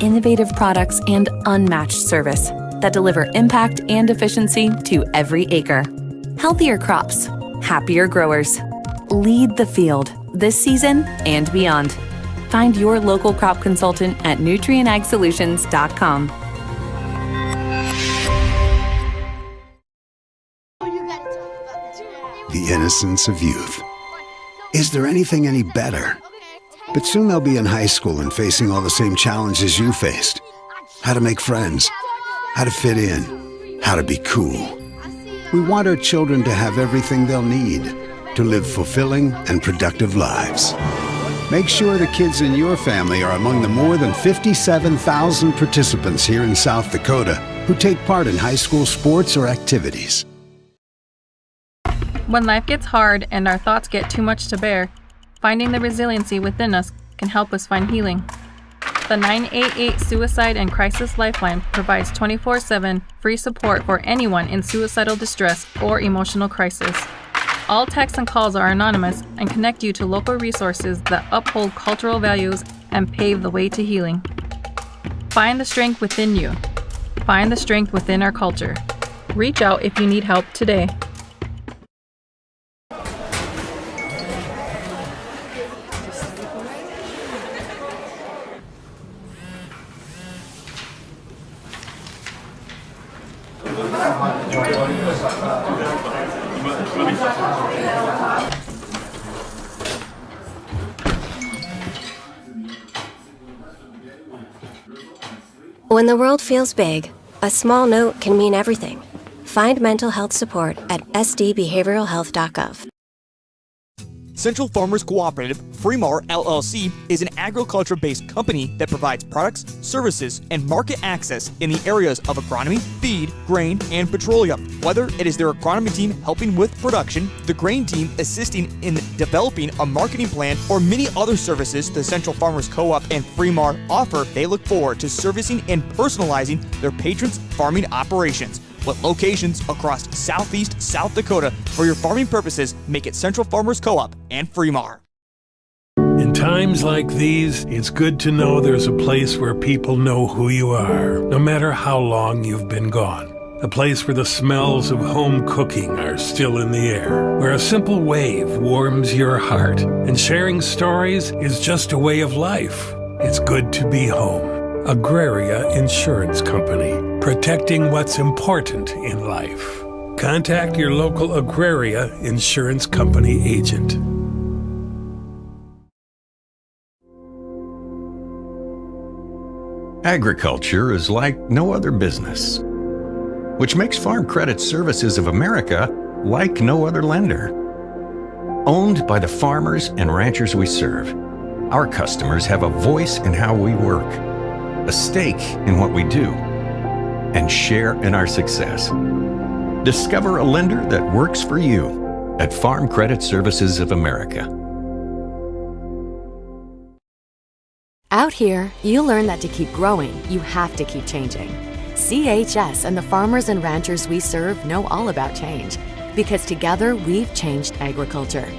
innovative products and unmatched service that deliver impact and efficiency to every acre. Healthier crops, happier growers. Lead the field this season and beyond. Find your local crop consultant at nutrienagsolutions.com. The innocence of youth. Is there anything any better? But soon they'll be in high school and facing all the same challenges you faced. How to make friends, how to fit in, how to be cool. We want our children to have everything they'll need to live fulfilling and productive lives. Make sure the kids in your family are among the more than 57,000 participants here in South Dakota who take part in high school sports or activities. When life gets hard and our thoughts get too much to bear, finding the resiliency within us can help us find healing. The 988 Suicide and Crisis Lifeline provides 24/7 free support for anyone in suicidal distress or emotional crisis. All texts and calls are anonymous and connect you to local resources that uphold cultural values and pave the way to healing. Find the strength within you. Find the strength within our culture. Reach out if you need help today. When the world feels big, a small note can mean everything. Find mental health support at sdbehavioralhealth.gov. Central Farmers Cooperative, Fremar LLC, is an agriculture-based company that provides products, services, and market access in the areas of agronomy, feed, grain, and petroleum. Whether it is their agronomy team helping with production, the grain team assisting in developing a marketing plan, or many other services the Central Farmers Co-op and Fremar offer, they look forward to servicing and personalizing their patrons' farming operations. With locations across southeast South Dakota for your farming purposes, make it Central Farmers Co-op and Fremar. In times like these, it's good to know there's a place where people know who you are, no matter how long you've been gone. A place where the smells of home cooking are still in the air, where a simple wave warms your heart, and sharing stories is just a way of life. It's good to be home. Agraria Insurance Company, protecting what's important in life. Contact your local Agraria Insurance Company agent. Agriculture is like no other business, which makes Farm Credit Services of America like no other lender. Owned by the farmers and ranchers we serve, our customers have a voice in how we work, a stake in what we do, and share in our success. Discover a lender that works for you at Farm Credit Services of America. Out here, you learn that to keep growing, you have to keep changing. CHS and the farmers and ranchers we serve know all about change, because together we've changed agriculture.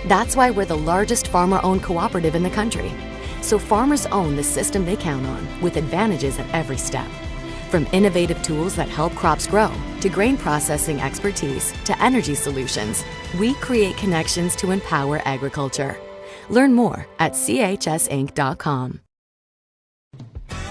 That's why we're the largest farmer-owned cooperative in the country. So farmers own the system they count on, with advantages at every step. From innovative tools that help crops grow, to grain processing expertise, to energy solutions, we create connections to empower agriculture. Learn more at chsinc.com.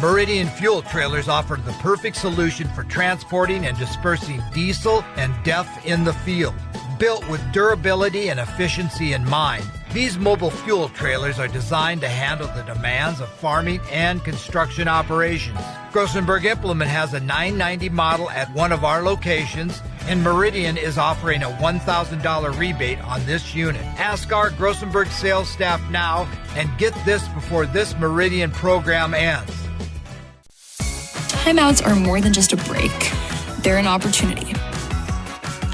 Meridian Fuel Trailers offer the perfect solution for transporting and dispersing diesel and DEF in the field. Built with durability and efficiency in mind, these mobile fuel trailers are designed to handle the demands of farming and construction operations. Grossenberg Implement has a 990 model at one of our locations, and Meridian is offering a $1,000 rebate on this unit. Ask our Grossenberg sales staff now and get this before this Meridian program ends. Timeouts are more than just a break. They're an opportunity.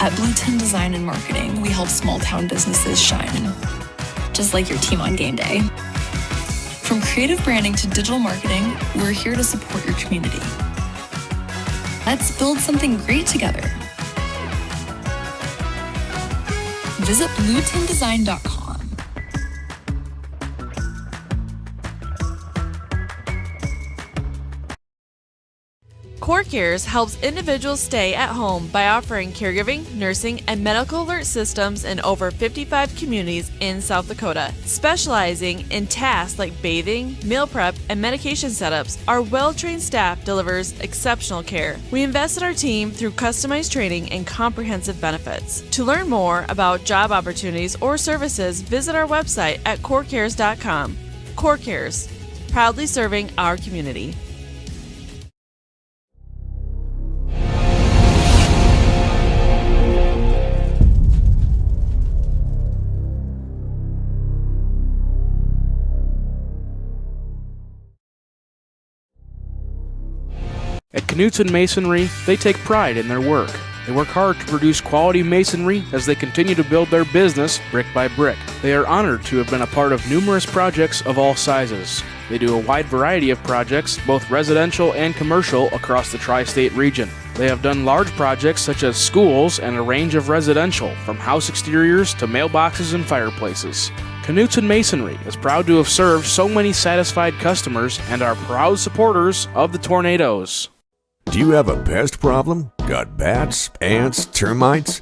At Blue Tin Design and Marketing, we help small town businesses shine, just like your team on game day. From creative branding to digital marketing, we're here to support your community. Let's build something great together. Visit bluetindesign.com. CoreCares helps individuals stay at home by offering caregiving, nursing, and medical alert systems in over 55 communities in South Dakota. Specializing in tasks like bathing, meal prep, and medication setups, our well-trained staff delivers exceptional care. We invest in our team through customized training and comprehensive benefits. To learn more about job opportunities or services, visit our website at corecares.com. CoreCares, proudly serving our community. At Knutson Masonry, they take pride in their work. They work hard to produce quality masonry as they continue to build their business brick by brick. They are honored to have been a part of numerous projects of all sizes. They do a wide variety of projects, both residential and commercial, across the tri-state region. They have done large projects such as schools and a range of residential, from house exteriors to mailboxes and fireplaces. Knutson Masonry is proud to have served so many satisfied customers and are proud supporters of the Tornadoes. Do you have a pest problem? Got bats, ants, termites?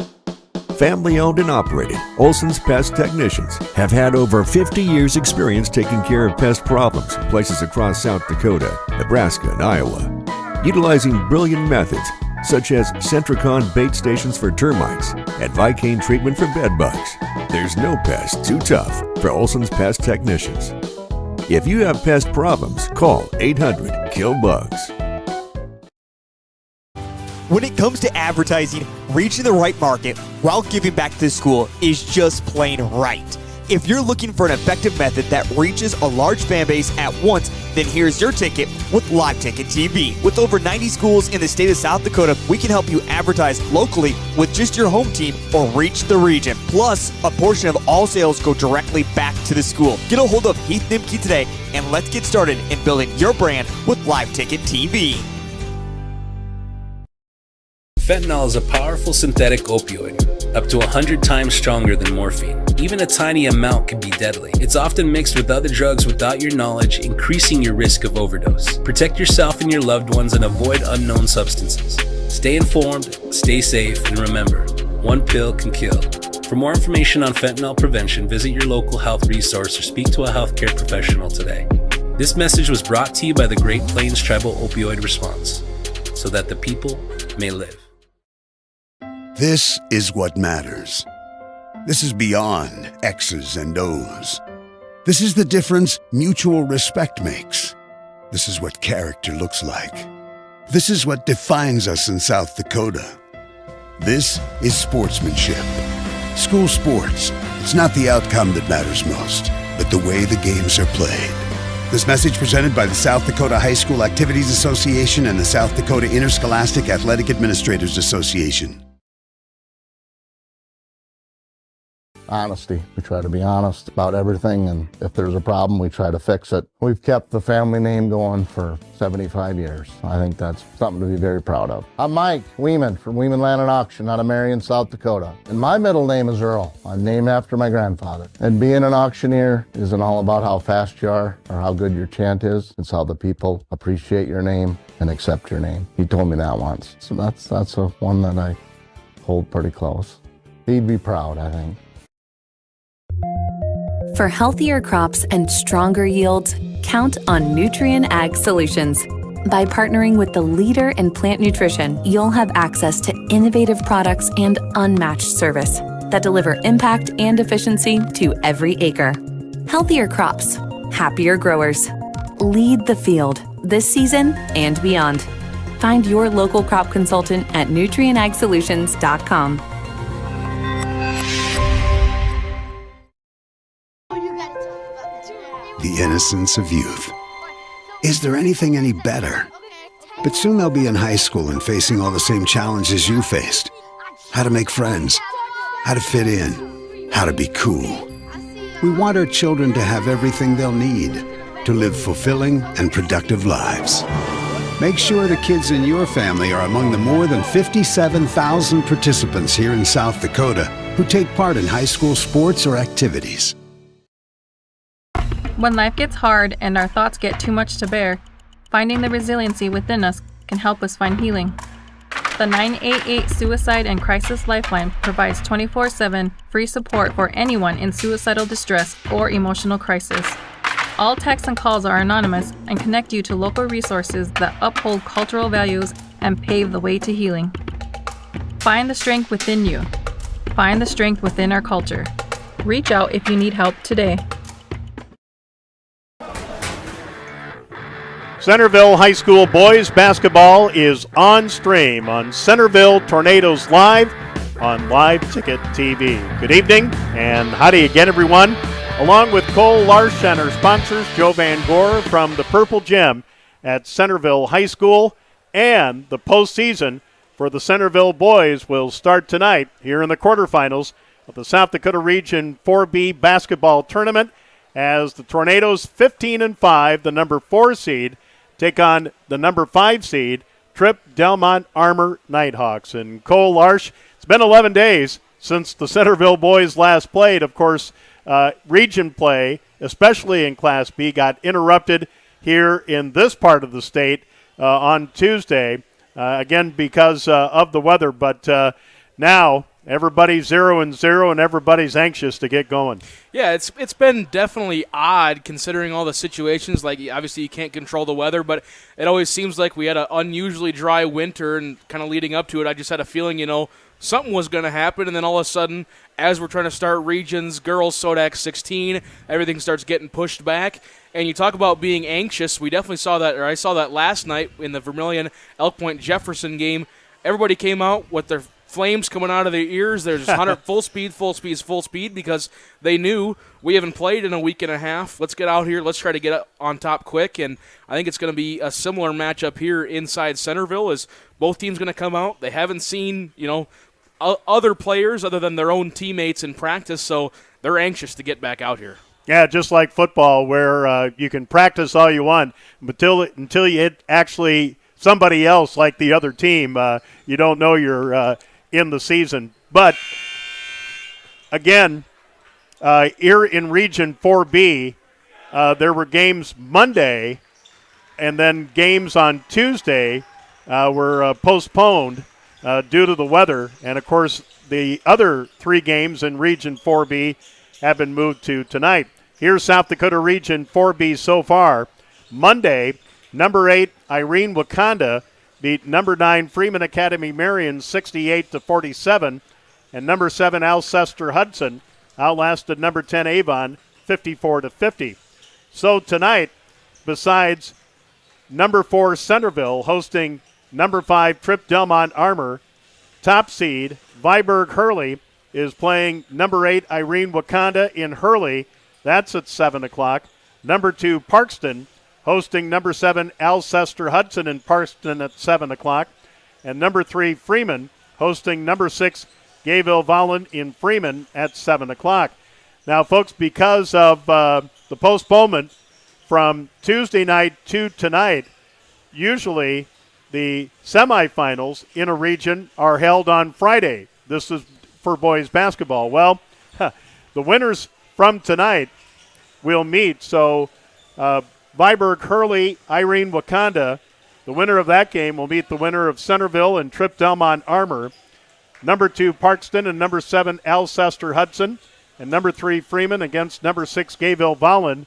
Family owned and operated, Olson's Pest Technicians have had over 50 years experience taking care of pest problems in places across South Dakota, Nebraska, and Iowa. Utilizing brilliant methods such as Centricon bait stations for termites and Vicane treatment for bed bugs, there's no pest too tough for Olson's Pest Technicians. If you have pest problems, call 800-KILL-BUGS. When it comes to advertising, reaching the right market while giving back to the school is just plain right. If you're looking for an effective method that reaches a large fan base at once, then here's your ticket with Live Ticket TV. With over 90 schools in the state of South Dakota, we can help you advertise locally with just your home team or reach the region. Plus, a portion of all sales go directly back to the school. Get a hold of Heath Nimke today and let's get started in building your brand with Live Ticket TV. Fentanyl is a powerful synthetic opioid, up to 100 times stronger than morphine. Even a tiny amount can be deadly. It's often mixed with other drugs without your knowledge, increasing your risk of overdose. Protect yourself and your loved ones and avoid unknown substances. Stay informed, stay safe, and remember, one pill can kill. For more information on fentanyl prevention, visit your local health resource or speak to a healthcare professional today. This message was brought to you by the Great Plains Tribal Opioid Response, so that the people may live. This is what matters. This is beyond X's and O's. This is the difference mutual respect makes. This is what character looks like. This is what defines us in South Dakota. This is sportsmanship. School sports, it's not the outcome that matters most, but the way the games are played. This message presented by the South Dakota High School Activities Association and the South Dakota Interscholastic Athletic Administrators Association. Honesty. We try to be honest about everything, and if there's a problem, we try to fix it. We've kept the family name going for 75 years. I think that's something to be very proud of. I'm Mike Weeman from Weeman Land and Auction out of Marion, South Dakota. And my middle name is Earl. I'm named after my grandfather. And being an auctioneer isn't all about how fast you are or how good your chant is. It's how the people appreciate your name and accept your name. He told me that once. So that's a one that I hold pretty close. He'd be proud, I think. For healthier crops and stronger yields, count on Nutrien Ag Solutions. By partnering with the leader in plant nutrition, you'll have access to innovative products and unmatched service that deliver impact and efficiency to every acre. Healthier crops, happier growers. Lead the field this season and beyond. Find your local crop consultant at nutrienagsolutions.com. The innocence of youth. Is there anything any better? But soon they'll be in high school and facing all the same challenges you faced. How to make friends, how to fit in, how to be cool. We want our children to have everything they'll need to live fulfilling and productive lives. Make sure the kids in your family are among the more than 57,000 participants here in South Dakota who take part in high school sports or activities. When life gets hard and our thoughts get too much to bear, finding the resiliency within us can help us find healing. The 988 Suicide and Crisis Lifeline provides 24/7 free support for anyone in suicidal distress or emotional crisis. All texts and calls are anonymous and connect you to local resources that uphold cultural values and pave the way to healing. Find the strength within you. Find the strength within our culture. Reach out if you need help today. Centerville High School boys basketball is on stream on Centerville Tornadoes Live on Live Ticket TV. Good evening and howdy again, everyone. Along with Cole Larson, our sponsors, Joe Van Gore from the Purple Gym at Centerville High School, and the postseason for the Centerville boys will start tonight here in the quarterfinals of the South Dakota Region 4B basketball tournament as the Tornadoes 15-5, the number 4 seed, take on the number 5 seed, Tripp-Delmont Armour Nighthawks. And Cole Larsh, it's been 11 days since the Centerville boys last played. Of course, region play, especially in Class B, got interrupted here in this part of the state on Tuesday, again because of the weather. But now everybody's 0-0 and everybody's anxious to get going. Yeah, it's been definitely odd considering all the situations. Like, obviously you can't control the weather, but it always seems like we had an unusually dry winter, and kind of leading up to it, I just had a feeling, something was going to happen, and then all of a sudden, as we're trying to start regions, girls SODAC 16, everything starts getting pushed back. And you talk about being anxious. We definitely saw that, or I saw that last night in the Vermilion Elk Point Jefferson game. Everybody came out with their flames coming out of their ears. They're just 100 full speed because they knew we haven't played in a week and a half. Let's get out here. Let's try to get on top quick. And I think it's going to be a similar matchup here inside Centerville as both teams going to come out. They haven't seen, other players other than their own teammates in practice, so they're anxious to get back out here. Yeah, just like football where you can practice all you want until you hit actually somebody else like the other team. You don't know you're in the season. But, again, here in Region 4B, there were games Monday, and then games on Tuesday were postponed due to the weather. And, of course, the other 3 games in Region 4B have been moved to tonight. Here's South Dakota Region 4B so far. Monday, number 8, Irene Wakanda beat number 9 Freeman Academy Marion 68-47, and number 7 Alcester Hudson outlasted number 10 Avon 54-50. So tonight, besides number 4 Centerville hosting number 5 Tripp-Delmont Armour, top seed Viborg Hurley is playing number 8 Irene Wakanda in Hurley. That's at 7 o'clock. Number 2 Parkston hosting number 7 Alcester Hudson in Parkston at 7 o'clock. And number 3 Freeman hosting number 6 Gayville Volland in Freeman at 7 o'clock. Now, folks, because of the postponement from Tuesday night to tonight, usually the semifinals in a region are held on Friday. This is for boys basketball. Well, the winners from tonight will meet. So Viborg Hurley, Irene Wakanda, the winner of that game will meet the winner of Centerville and Tripp-Delmont Armour. Number 2 Parkston and number 7 Alcester Hudson, and number 3 Freeman against number 6 Gayville Volland.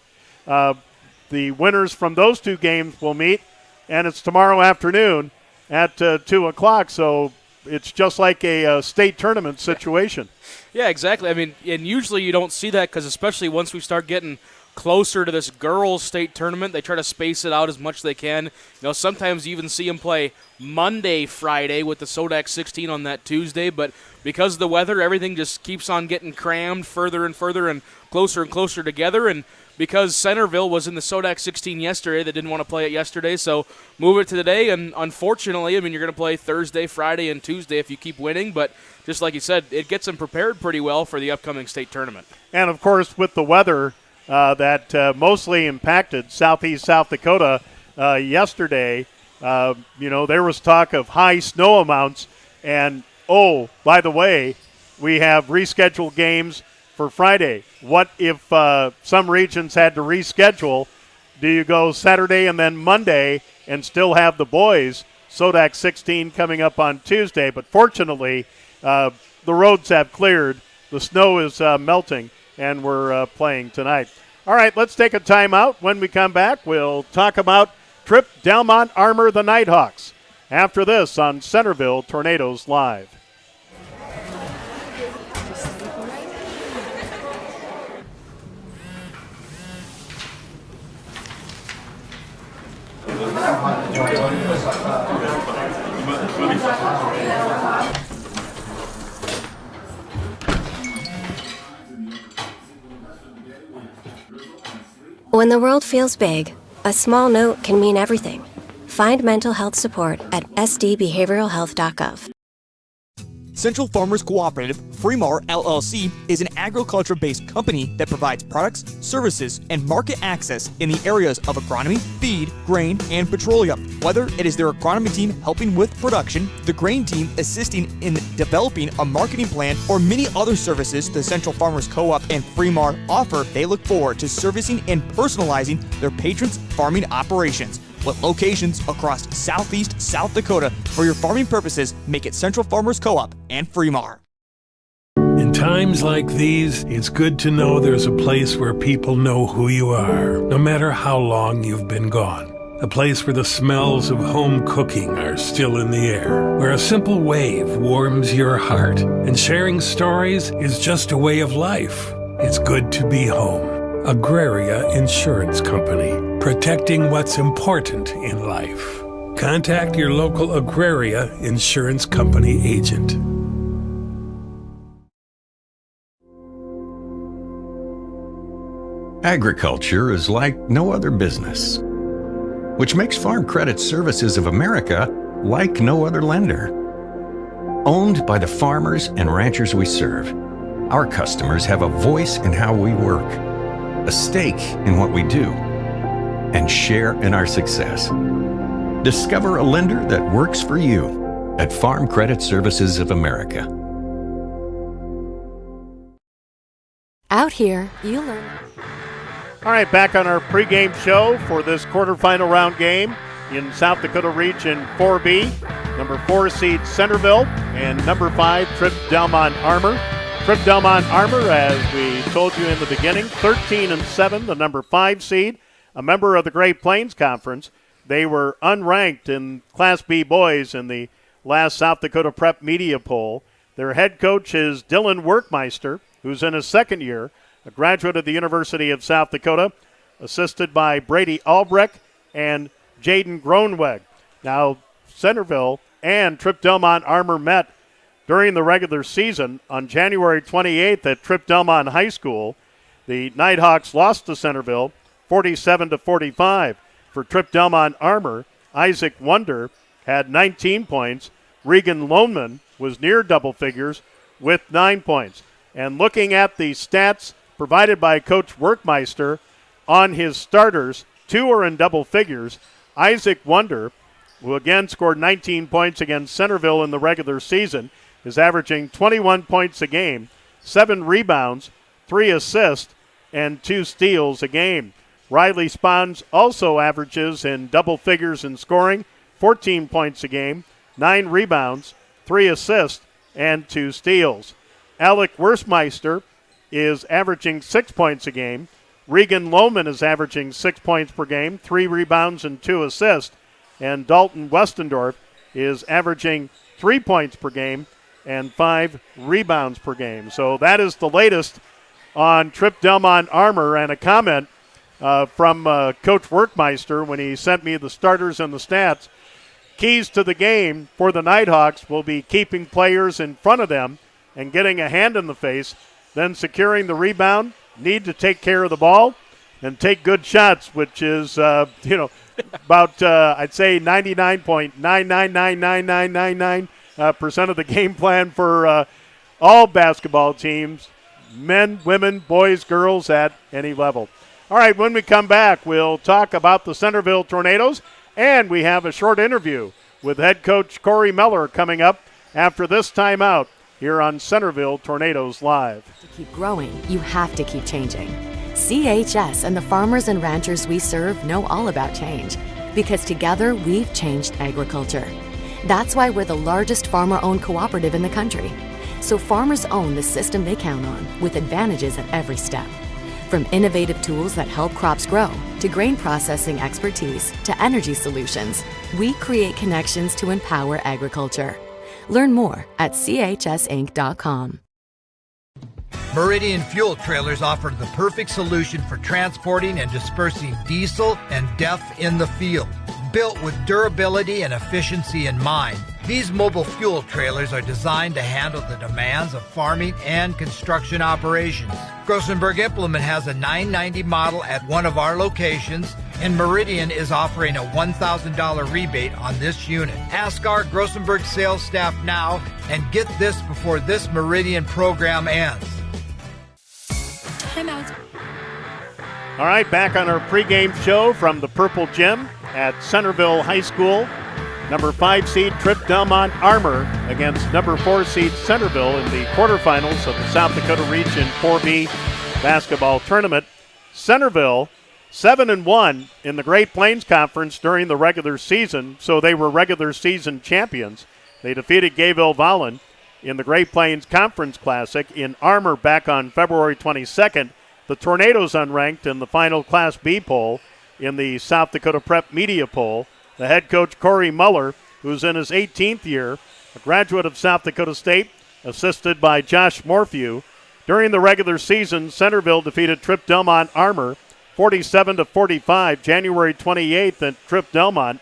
The winners from those 2 games will meet, and it's tomorrow afternoon at 2 o'clock. So it's just like a state tournament situation. Yeah, exactly. I mean, and usually you don't see that because especially once we start getting closer to this girls' state tournament, they try to space it out as much as they can. Sometimes you even see them play Monday, Friday with the SODAC 16 on that Tuesday, but because of the weather, everything just keeps on getting crammed further and further and closer together. And because Centerville was in the SODAC 16 yesterday, they didn't want to play it yesterday, so move it to today. And unfortunately, I mean, you're going to play Thursday, Friday, and Tuesday if you keep winning, but just like you said, it gets them prepared pretty well for the upcoming state tournament. And, of course, with the weather that mostly impacted southeast South Dakota yesterday, there was talk of high snow amounts. And, oh, by the way, we have rescheduled games for Friday. What if some regions had to reschedule? Do you go Saturday and then Monday and still have the boys, Sodak 16 coming up on Tuesday. But fortunately, the roads have cleared. The snow is melting, and we're playing tonight. All right, let's take a timeout. When we come back, we'll talk about Tripp-Delmont Armour the Nighthawks. After this on Centerville Tornadoes Live. When the world feels big, a small note can mean everything. Find mental health support at sdbehavioralhealth.gov. Central Farmers Cooperative, Fremar LLC, is an agriculture-based company that provides products, services, and market access in the areas of agronomy, feed, grain, and petroleum. Whether it is their agronomy team helping with production, the grain team assisting in developing a marketing plan, or many other services the Central Farmers Co-op and Fremar offer, they look forward to servicing and personalizing their patrons' farming operations. With locations across southeast South Dakota, for your farming purposes, make it Central Farmers Co-op and Fremar. In times like these, it's good to know there's a place where people know who you are, no matter how long you've been gone. A place where the smells of home cooking are still in the air, where a simple wave warms your heart, and sharing stories is just a way of life. It's good to be home. Agraria Insurance Company, protecting what's important in life. Contact your local Agraria Insurance Company agent. Agriculture is like no other business, which makes Farm Credit Services of America like no other lender. Owned by the farmers and ranchers we serve, our customers have a voice in how we work, a stake in what we do, and share in our success. Discover a lender that works for you at Farm Credit Services of America. Out here, you learn. All right, back on our pregame show for this quarterfinal round game in South Dakota Region 4B. Number 4 seed Centerville and number 5 Tripp-Delmont Armour. Tripp-Delmont Armour, as we told you in the beginning, 13-7, the number 5 seed, a member of the Great Plains Conference. They were unranked in Class B boys in the last South Dakota Prep Media Poll. Their head coach is Dylan Workmeister, who's in his second year, a graduate of the University of South Dakota, assisted by Brady Albrecht and Jaden Gronweg. Now, Centerville and Tripp-Delmont Armour met during the regular season on January 28th at Tripp-Delmont High School. The Nighthawks lost to Centerville 47-45. For Tripp-Delmont Armour, Isaac Wonder had 19 points. Regan Loneman was near double figures with 9 points. And looking at the stats provided by Coach Workmeister on his starters, 2 are in double figures. Isaac Wonder, who again scored 19 points against Centerville in the regular season, is averaging 21 points a game, 7 rebounds, 3 assists, and 2 steals a game. Riley Spons also averages in double figures in scoring, 14 points a game, 9 rebounds, 3 assists, and 2 steals. Alec Wurstmeister is averaging 6 points a game. Regan Lohman is averaging 6 points per game, 3 rebounds, and 2 assists. And Dalton Westendorf is averaging 3 points per game and 5 rebounds per game. So that is the latest on Tripp-Delmont Armour, and a comment from Coach Workmeister when he sent me the starters and the stats. Keys to the game for the Nighthawks will be keeping players in front of them and getting a hand in the face, then securing the rebound, need to take care of the ball, and take good shots, which is, about, I'd say 99.999999% of the game plan for all basketball teams, men, women, boys, girls at any level. All right, when we come back, we'll talk about the Centerville Tornadoes, and we have a short interview with head coach Corey Miller coming up after this timeout here on Centerville Tornadoes Live. To keep growing, you have to keep changing. CHS and the farmers and ranchers we serve know all about change Because together, we've changed agriculture. That's why we're the largest farmer-owned cooperative in the country. So farmers own the system they count on, with advantages at every step. From innovative tools that help crops grow, to grain processing expertise, to energy solutions, we create connections to empower agriculture. Learn more at chsinc.com. Meridian Fuel Trailers offer the perfect solution for transporting and dispersing diesel and DEF in the field. Built with durability and efficiency in mind, these mobile fuel trailers are designed to handle the demands of farming and construction operations. Grossenberg Implement has a 990 model at one of our locations, and Meridian is offering a $1,000 rebate on this unit. Ask our Grossenberg sales staff now and get this before this Meridian program ends. Timeout. All right, back on our pregame show from the Purple Gym at Centerville High School. Number 5 seed Tripp-Delmont Armour against number 4 seed Centerville in the quarterfinals of the South Dakota Region 4B basketball tournament. Centerville 7-1 in the Great Plains Conference during the regular season, so they were regular season champions. They defeated Gayville-Volin in the Great Plains Conference Classic in Armour back on February 22nd. The Tornadoes unranked in the final Class B poll in the South Dakota Prep Media Poll. The head coach, Corey Muller, who's in his 18th year, a graduate of South Dakota State, assisted by Josh Morphew. During the regular season, Centerville defeated Tripp-Delmont Armour 47-45, January 28th at Tripp-Delmont.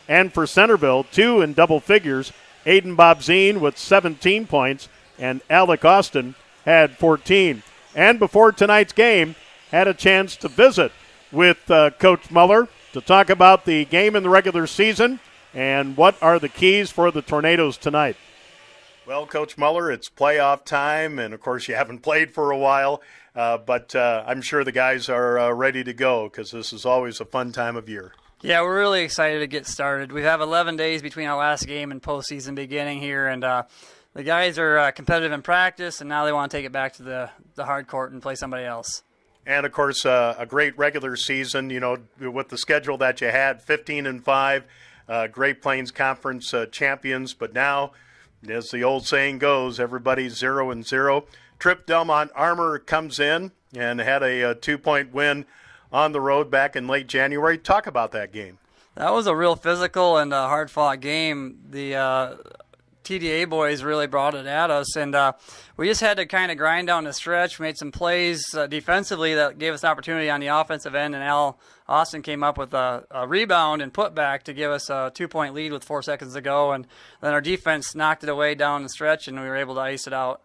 And for Centerville, 2 in double figures, Aiden Bobzine with 17 points, and Alec Austin had 14. And before tonight's game, had a chance to visit with Coach Muller to talk about the game in the regular season and what are the keys for the Tornadoes tonight. Well, Coach Muller, it's playoff time, and of course you haven't played for a while, but I'm sure the guys are ready to go because this is always a fun time of year. Yeah, we're really excited to get started. We have 11 days between our last game and postseason beginning here, and the guys are competitive in practice, and now they want to take it back to the hard court and play somebody else. And, of course, a great regular season, you know, with the schedule that you had, 15-5, Great Plains Conference champions. But now, as the old saying goes, everybody's 0-0. Tripp-Delmont Armour comes in and had a 2-point win on the road back in late January. Talk about that game. That was a real physical and hard-fought game. The TDA boys really brought it at us, and we just had to kind of grind down the stretch, made some plays defensively that gave us an opportunity on the offensive end, and Al Austin came up with a rebound and put back to give us a 2-point lead with 4 seconds to go, and then our defense knocked it away down the stretch, and we were able to ice it out.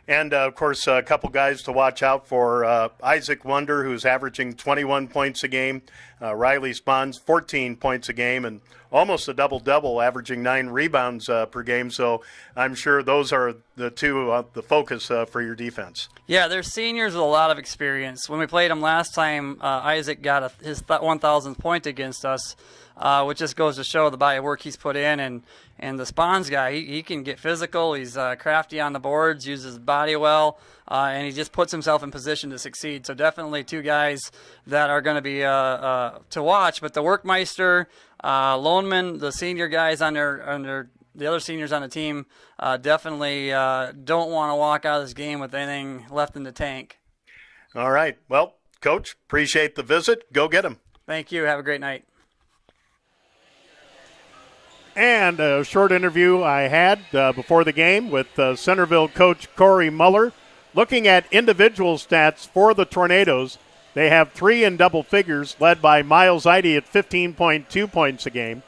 And, of course, a couple guys to watch out for. Isaac Wonder, who's averaging 21 points a game. Riley Spons, 14 points a game, and almost a double-double, averaging 9 rebounds per game. So I'm sure those are the two, the focus for your defense. Yeah, they're seniors with a lot of experience. When we played them last time, Isaac got his 1,000th point against us, which just goes to show the body of work he's put in. And the Spons guy, he can get physical. He's crafty on the boards, uses his body well, and he just puts himself in position to succeed. So definitely 2 guys that are going to be to watch. But the Workmeister, Loneman, the senior guys on the other seniors on the team definitely don't want to walk out of this game with anything left in the tank. All right. Well, Coach, appreciate the visit. Go get them. Thank you. Have a great night. And a short interview I had before the game with Centerville coach Corey Muller. Looking at individual stats for the Tornadoes, they have 3 in double figures, led by Miles Eide at 15.2 points a game,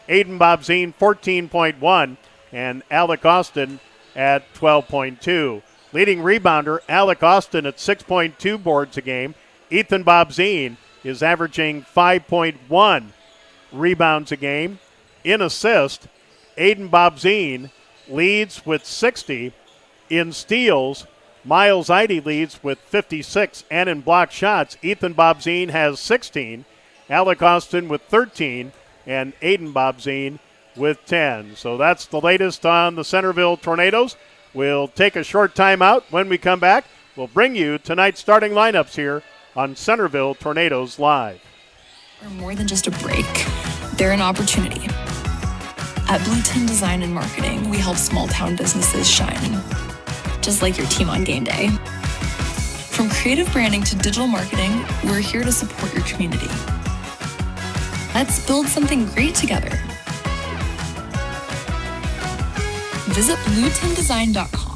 Aiden Bobzine 14.1, and Alec Austin at 12.2. Leading rebounder, Alec Austin at 6.2 boards a game. Ethan Bobzine is averaging 5.1 rebounds a game. In assist, Aiden Bobzine leads with 60. In steals, Miles Eide leads with 56. And in block shots, Ethan Bobzine has 16. Alec Austin with 13. And Aiden Bobzine with 10. So that's the latest on the Centerville Tornadoes. We'll take a short timeout. When we come back, we'll bring you tonight's starting lineups here on Centerville Tornadoes Live. We're more than just a break. They're an opportunity. At Blue 10 Design and Marketing, we help small town businesses shine, just like your team on game day. From creative branding to digital marketing, we're here to support your community. Let's build something great together. Visit blue10design.com.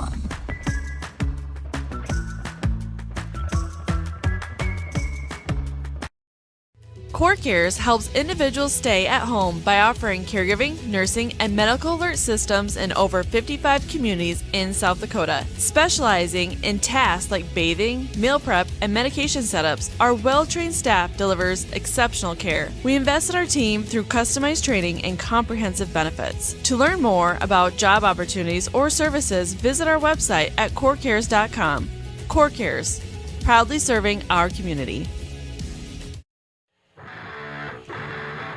CoreCares helps individuals stay at home by offering caregiving, nursing, and medical alert systems in over 55 communities in South Dakota. Specializing in tasks like bathing, meal prep, and medication setups, our well-trained staff delivers exceptional care. We invest in our team through customized training and comprehensive benefits. To learn more about job opportunities or services, visit our website at corecares.com. CoreCares, proudly serving our community.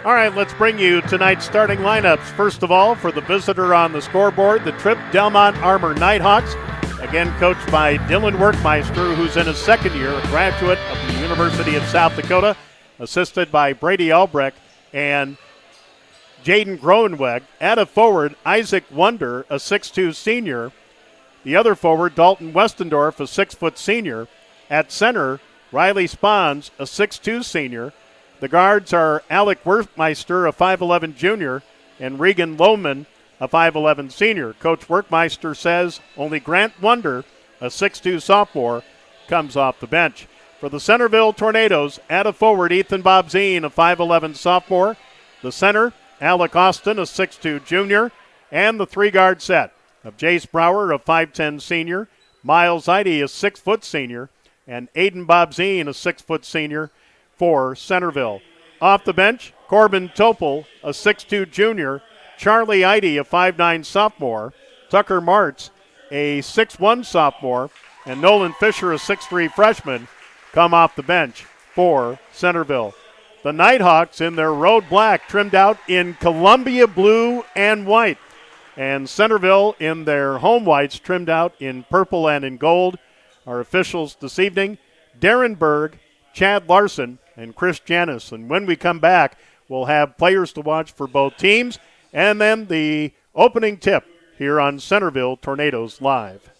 All right, let's bring you tonight's starting lineups. First of all, for the visitor on the scoreboard, the Tripp-Delmont Armour Nighthawks, again coached by Dylan Workmeister, who's in his second year, a graduate of the University of South Dakota, assisted by Brady Albrecht and Jaden Groenweg. At a forward, Isaac Wunder, a 6'2 senior. The other forward, Dalton Westendorf, a 6-foot senior. At center, Riley Spahns, a 6'2 senior. The guards are Alec Workmeister, a 5'11 junior, and Regan Lohman, a 5'11 senior. Coach Workmeister says only Grant Wunder, a 6'2 sophomore, comes off the bench. For the Centerville Tornadoes, at a forward, Ethan Bobzine, a 5'11 sophomore. The center, Alec Austin, a 6'2 junior. And the three-guard set of Jace Brower, a 5'10 senior, Miles Eide, a 6-foot senior, and Aiden Bobzine, a 6-foot senior, for Centerville. Off the bench, Corbin Topel, a 6'2 junior, Charlie Eide, a 5'9 sophomore, Tucker Martz, a 6'1 sophomore, and Nolan Fisher, a 6'3 freshman, come off the bench for Centerville. The Nighthawks in their road black, trimmed out in Columbia blue and white, and Centerville in their home whites, trimmed out in purple and in gold. Our officials this evening, Darren Berg, Chad Larson, and Chris Janis. And when we come back, we'll have players to watch for both teams and then the opening tip here on Centerville Tornadoes Live.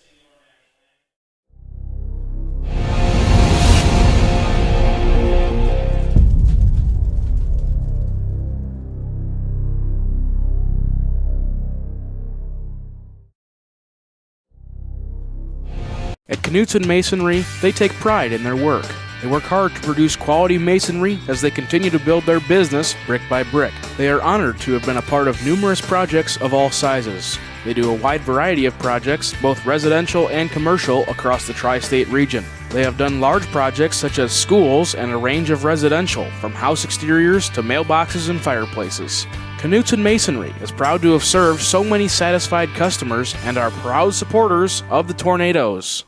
At Knutson Masonry, they take pride in their work. They work hard to produce quality masonry as they continue to build their business brick by brick. They are honored to have been a part of numerous projects of all sizes. They do a wide variety of projects, both residential and commercial, across the tri-state region. They have done large projects such as schools and a range of residential, from house exteriors to mailboxes and fireplaces. Knutson Masonry is proud to have served so many satisfied customers and are proud supporters of the Tornadoes.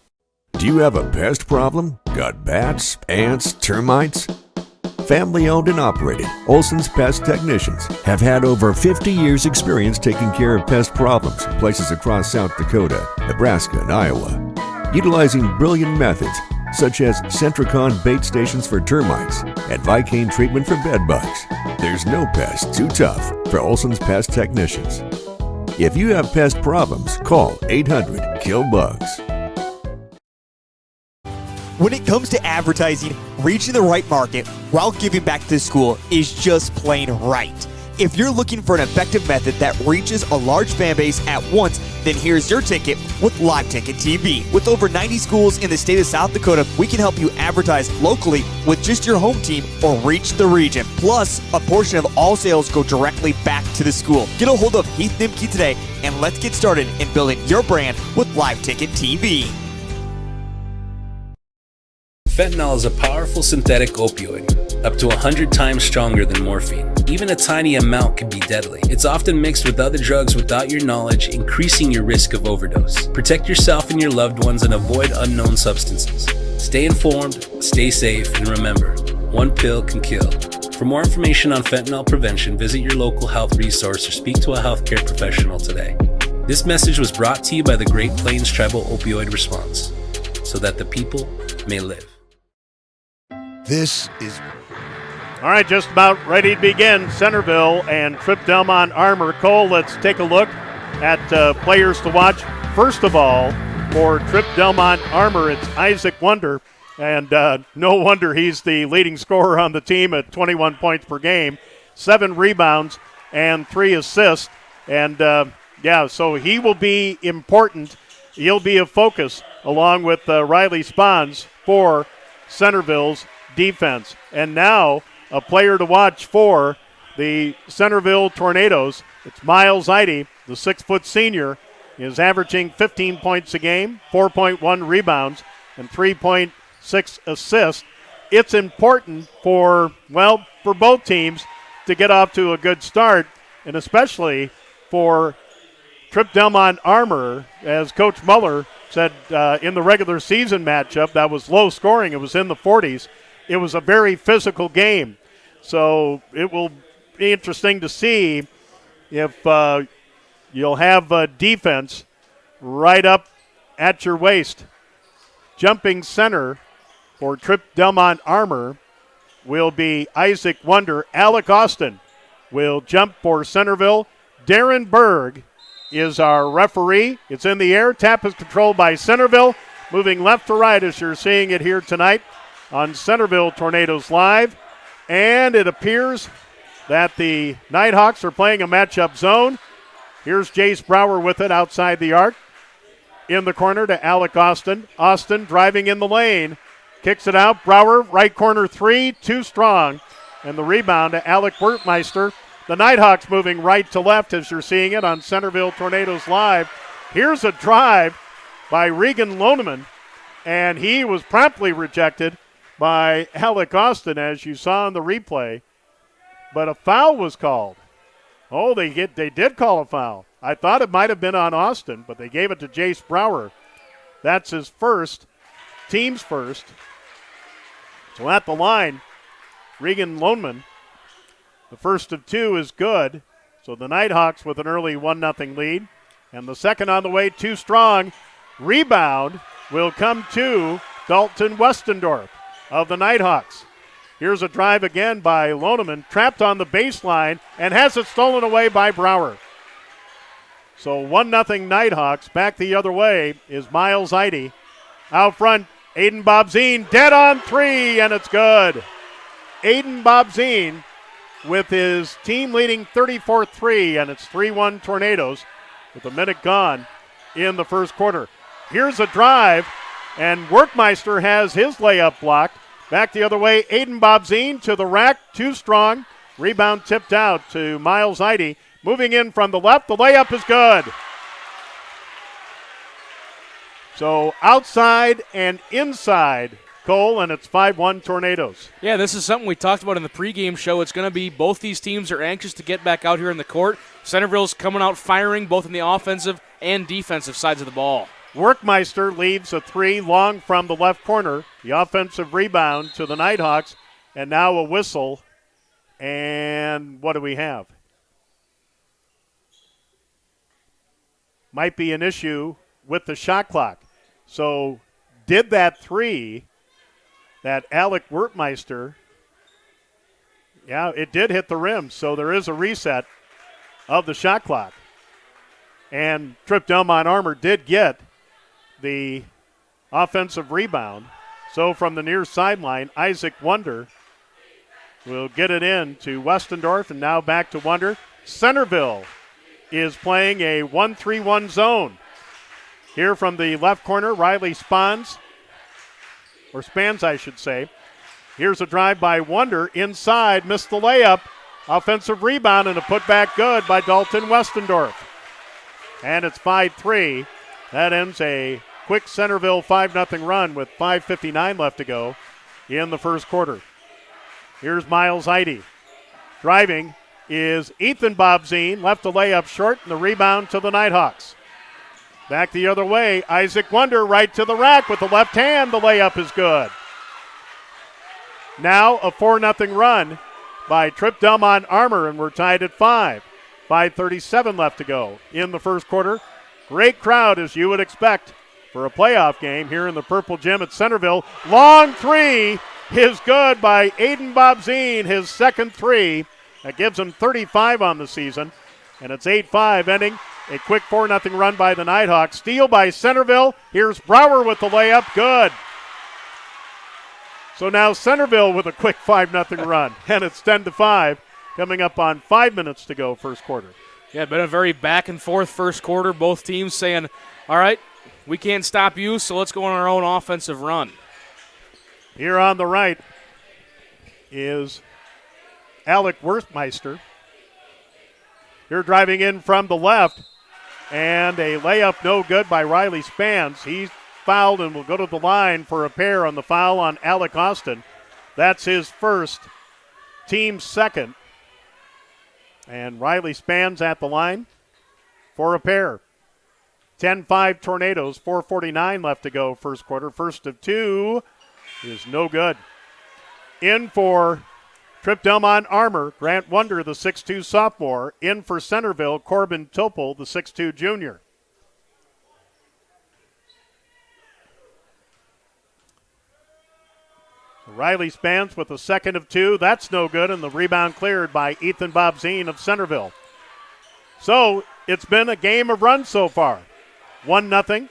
Do you have a pest problem? Got bats, ants, termites? Family owned and operated, Olson's Pest Technicians have had over 50 years experience taking care of pest problems in places across South Dakota, Nebraska, and Iowa. Utilizing brilliant methods such as Centricon bait stations for termites and Vicane treatment for bed bugs, there's no pest too tough for Olson's Pest Technicians. If you have pest problems, call 800-KILL-BUGS. When it comes to advertising, reaching the right market while giving back to the school is just plain right. If you're looking for an effective method that reaches a large fan base at once, then here's your ticket with Live Ticket TV. With over 90 schools in the state of South Dakota, we can help you advertise locally with just your home team or reach the region. Plus, a portion of all sales go directly back to the school. Get a hold of Heath Nimke today and let's get started in building your brand with Live Ticket TV. Fentanyl is a powerful synthetic opioid, up to 100 times stronger than morphine. Even a tiny amount can be deadly. It's often mixed with other drugs without your knowledge, increasing your risk of overdose. Protect yourself and your loved ones and avoid unknown substances. Stay informed, stay safe, and remember, one pill can kill. For more information on fentanyl prevention, visit your local health resource or speak to a healthcare professional today. This message was brought to you by the Great Plains Tribal Opioid Response, so that the people may live. This is All right, just about ready to begin. Centerville and Tripp-Delmont Armour. Cole, let's take a look at players to watch. First of all, for Tripp-Delmont Armour, it's Isaac Wonder. And no wonder he's the leading scorer on the team at 21 points per game, 7 rebounds, and 3 assists. And, so he will be important. He'll be a focus along with Riley Spons for Centerville's defense. And now a player to watch for the Centerville Tornadoes. It's Miles Eide, the 6-foot senior, is averaging 15 points a game, 4.1 rebounds, and 3.6 assists. It's important for both teams to get off to a good start, and especially for Tripp-Delmont Armour, as Coach Muller said in the regular season matchup that was low scoring. It was in the 40s. It was a very physical game. So it will be interesting to see if you'll have defense right up at your waist. Jumping center for Tripp-Delmont Armour will be Isaac Wonder. Alec Austin will jump for Centerville. Darren Berg is our referee. It's in the air. Tap is controlled by Centerville. Moving left to right as you're seeing it here tonight on Centerville Tornadoes Live. And it appears that the Nighthawks are playing a matchup zone. Here's Jace Brower with it outside the arc. In the corner to Alec Austin. Austin driving in the lane. Kicks it out. Brower, right corner 3, too strong. And the rebound to Alec Wertmeister. The Nighthawks moving right to left as you're seeing it on Centerville Tornadoes Live. Here's a drive by Regan Loneman, and he was promptly rejected by Alec Austin, as you saw in the replay. But a foul was called. Oh, they did call a foul. I thought it might have been on Austin, but they gave it to Jace Brower. That's his first, team's first. So at the line, Regan Loneman. The first of 2 is good. So the Nighthawks with an early 1-0 lead. And the second on the way, too strong. Rebound will come to Dalton Westendorf of the Nighthawks. Here's a drive again by Loneman, trapped on the baseline, and has it stolen away by Brower. So 1-0 Nighthawks. Back the other way is Miles Eide. Out front, Aiden Bobzine, dead on 3, and it's good. Aiden Bobzine with his team-leading 34-3, and it's 3-1 Tornadoes with a minute gone in the first quarter. Here's a drive, and Wertmeister has his layup blocked. Back the other way, Aiden Bobzine to the rack, too strong. Rebound tipped out to Miles Eide. Moving in from the left, the layup is good. So outside and inside, Cole, and it's 5-1 Tornadoes. Yeah, this is something we talked about in the pregame show. It's going to be both these teams are anxious to get back out here in the court. Centerville's coming out firing both in the offensive and defensive sides of the ball. Werkmeister leaves a 3 long from the left corner. The offensive rebound to the Nighthawks, and now a whistle. And what do we have? Might be an issue with the shot clock. So did that 3 that Alec Wertmeister, it did hit the rim, so there is a reset of the shot clock. And Tripp-Delmont Armour did get the offensive rebound. So from the near sideline, Isaac Wonder will get it in to Westendorf, and now back to Wonder. Centerville is playing a 1-3-1 zone. Here from the left corner, Riley Spans, I should say. Here's a drive by Wonder inside, missed the layup. Offensive rebound and a putback good by Dalton Westendorf. And it's 5-3. That ends a quick Centerville 5-0 run with 5:59 left to go in the first quarter. Here's Miles Eide. Driving is Ethan Bobzine, left the layup short, and the rebound to the Nighthawks. Back the other way, Isaac Wonder right to the rack with the left hand. The layup is good. Now a 4-0 run by Tripp-Delmont Armour, and we're tied at 5. 5:37 left to go in the first quarter. Great crowd, as you would expect for a playoff game here in the Purple Gym at Centerville. Long 3, is good by Aiden Bobzine, his second three. That gives him 35 on the season. And it's 8-5, ending a quick 4-0 run by the Nighthawks. Steal by Centerville. Here's Brower with the layup. Good. So now Centerville with a quick 5-0 run. And it's 10-5, coming up on 5 minutes to go first quarter. Yeah, been a very back-and-forth first quarter. Both teams saying, all right, we can't stop you, so let's go on our own offensive run. Here on the right is Alec Werthmeister. Here driving in from the left, and a layup no good by Riley Spans. He's fouled and will go to the line for a pair on the foul on Alec Austin. That's his first, team's second. And Riley Spans at the line for a pair. 10-5 Tornadoes, 4:49 left to go first quarter. First of two is no good. In for Tripp-Delmont Armour, Grant Wonder, the 6'2 sophomore. In for Centerville, Corbin Topol, the 6'2 junior. Riley Spans with the second of two. That's no good, and the rebound cleared by Ethan Bobzine of Centerville. So it's been a game of runs so far. 1-0,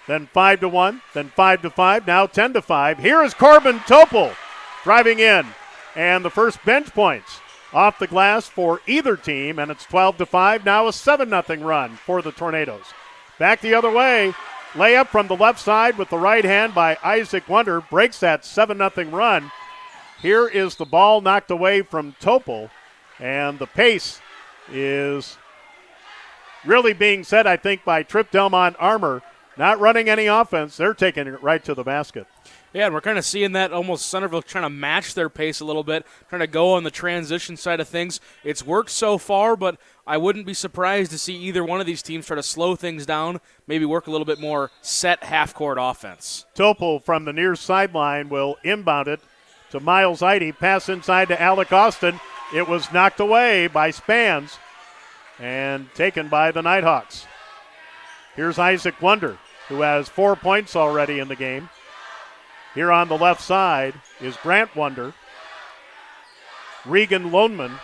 then 5-1, then 5-5, now 10-5. Here is Corbin Topol driving in, and the first bench points off the glass for either team, and it's 12-5. Now a 7-0 run for the Tornadoes. Back the other way. Layup from the left side with the right hand by Isaac Wonder. Breaks that 7-0 run. Here is the ball knocked away from Topol. And the pace is really being set, I think, by Tripp-Delmont Armour. Not running any offense. They're taking it right to the basket. Yeah, and we're kind of seeing that almost Centerville trying to match their pace a little bit, trying to go on the transition side of things. It's worked so far, but I wouldn't be surprised to see either one of these teams try to slow things down, maybe work a little bit more set half-court offense. Topol from the near sideline will inbound it to Miles Eide. Pass inside to Alec Austin. It was knocked away by Spans and taken by the Nighthawks. Here's Isaac Wonder, who has 4 points already in the game. Here on the left side is Grant Wonder. Regan Loneman.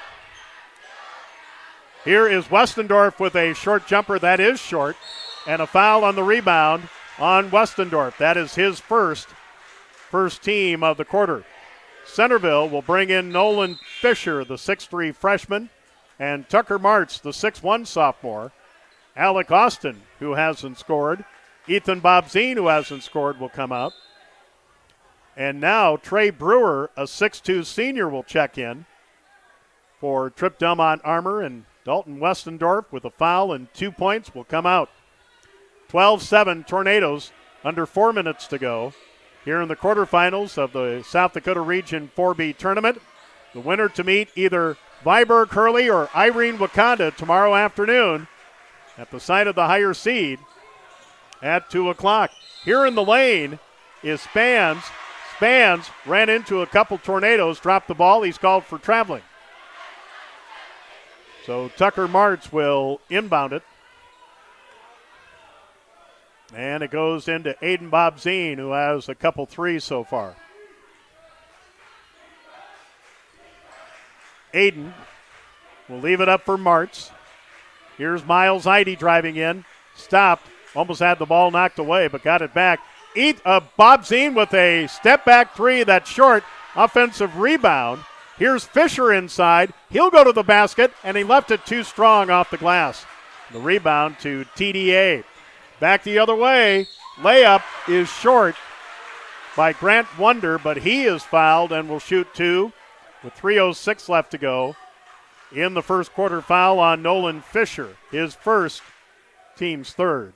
Here is Westendorf with a short jumper. That is short. And a foul on the rebound on Westendorf. That is his first team of the quarter. Centerville will bring in Nolan Fisher, the 6'3 freshman, and Tucker Martz, the 6'1 sophomore. Alec Austin, who hasn't scored. Ethan Bobzine, who hasn't scored, will come out. And now Trey Brewer, a 6'2 senior, will check in for Tripp-Delmont Armour, and Dalton Westendorf with a foul and 2 points will come out. 12-7 Tornadoes, under 4 minutes to go. Here in the quarterfinals of the South Dakota Region 4B tournament. The winner to meet either Viborg Hurley or Irene Wakanda tomorrow afternoon at the site of the higher seed at 2 o'clock. Here in the lane is Spans. Spans ran into a couple Tornadoes, dropped the ball. He's called for traveling. So Tucker Martz will inbound it. And it goes into Aiden Bobzine, who has a couple threes so far. Aiden will leave it up for Martz. Here's Miles Eide driving in. Stopped. Almost had the ball knocked away, but got it back. Bobzine with a step-back three. That's short. Offensive rebound. Here's Fisher inside. He'll go to the basket, and he left it too strong off the glass. The rebound to TDA. Back the other way. Layup is short by Grant Wonder, but he is fouled and will shoot two with 3:06 left to go in the first quarter. Foul on Nolan Fisher, his first, team's third.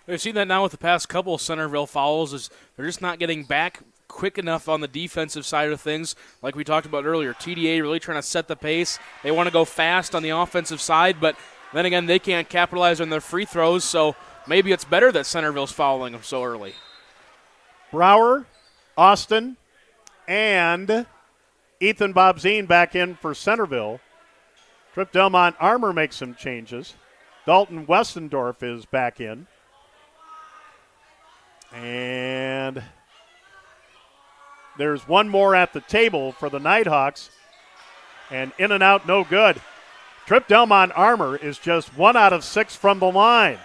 We've seen that now with the past couple of Centerville fouls. Is they're just not getting back quick enough on the defensive side of things. Like we talked about earlier, TDA really trying to set the pace. They want to go fast on the offensive side, but then again, they can't capitalize on their free throws, so maybe it's better that Centerville's fouling them so early. Brower, Austin, and Ethan Bobzine back in for Centerville. Tripp-Delmont Armour makes some changes. Dalton Westendorf is back in. There's one more at the table for the Nighthawks. And in and out, no good. Tripp-Delmont Armour is just 1 out of 6 from the line.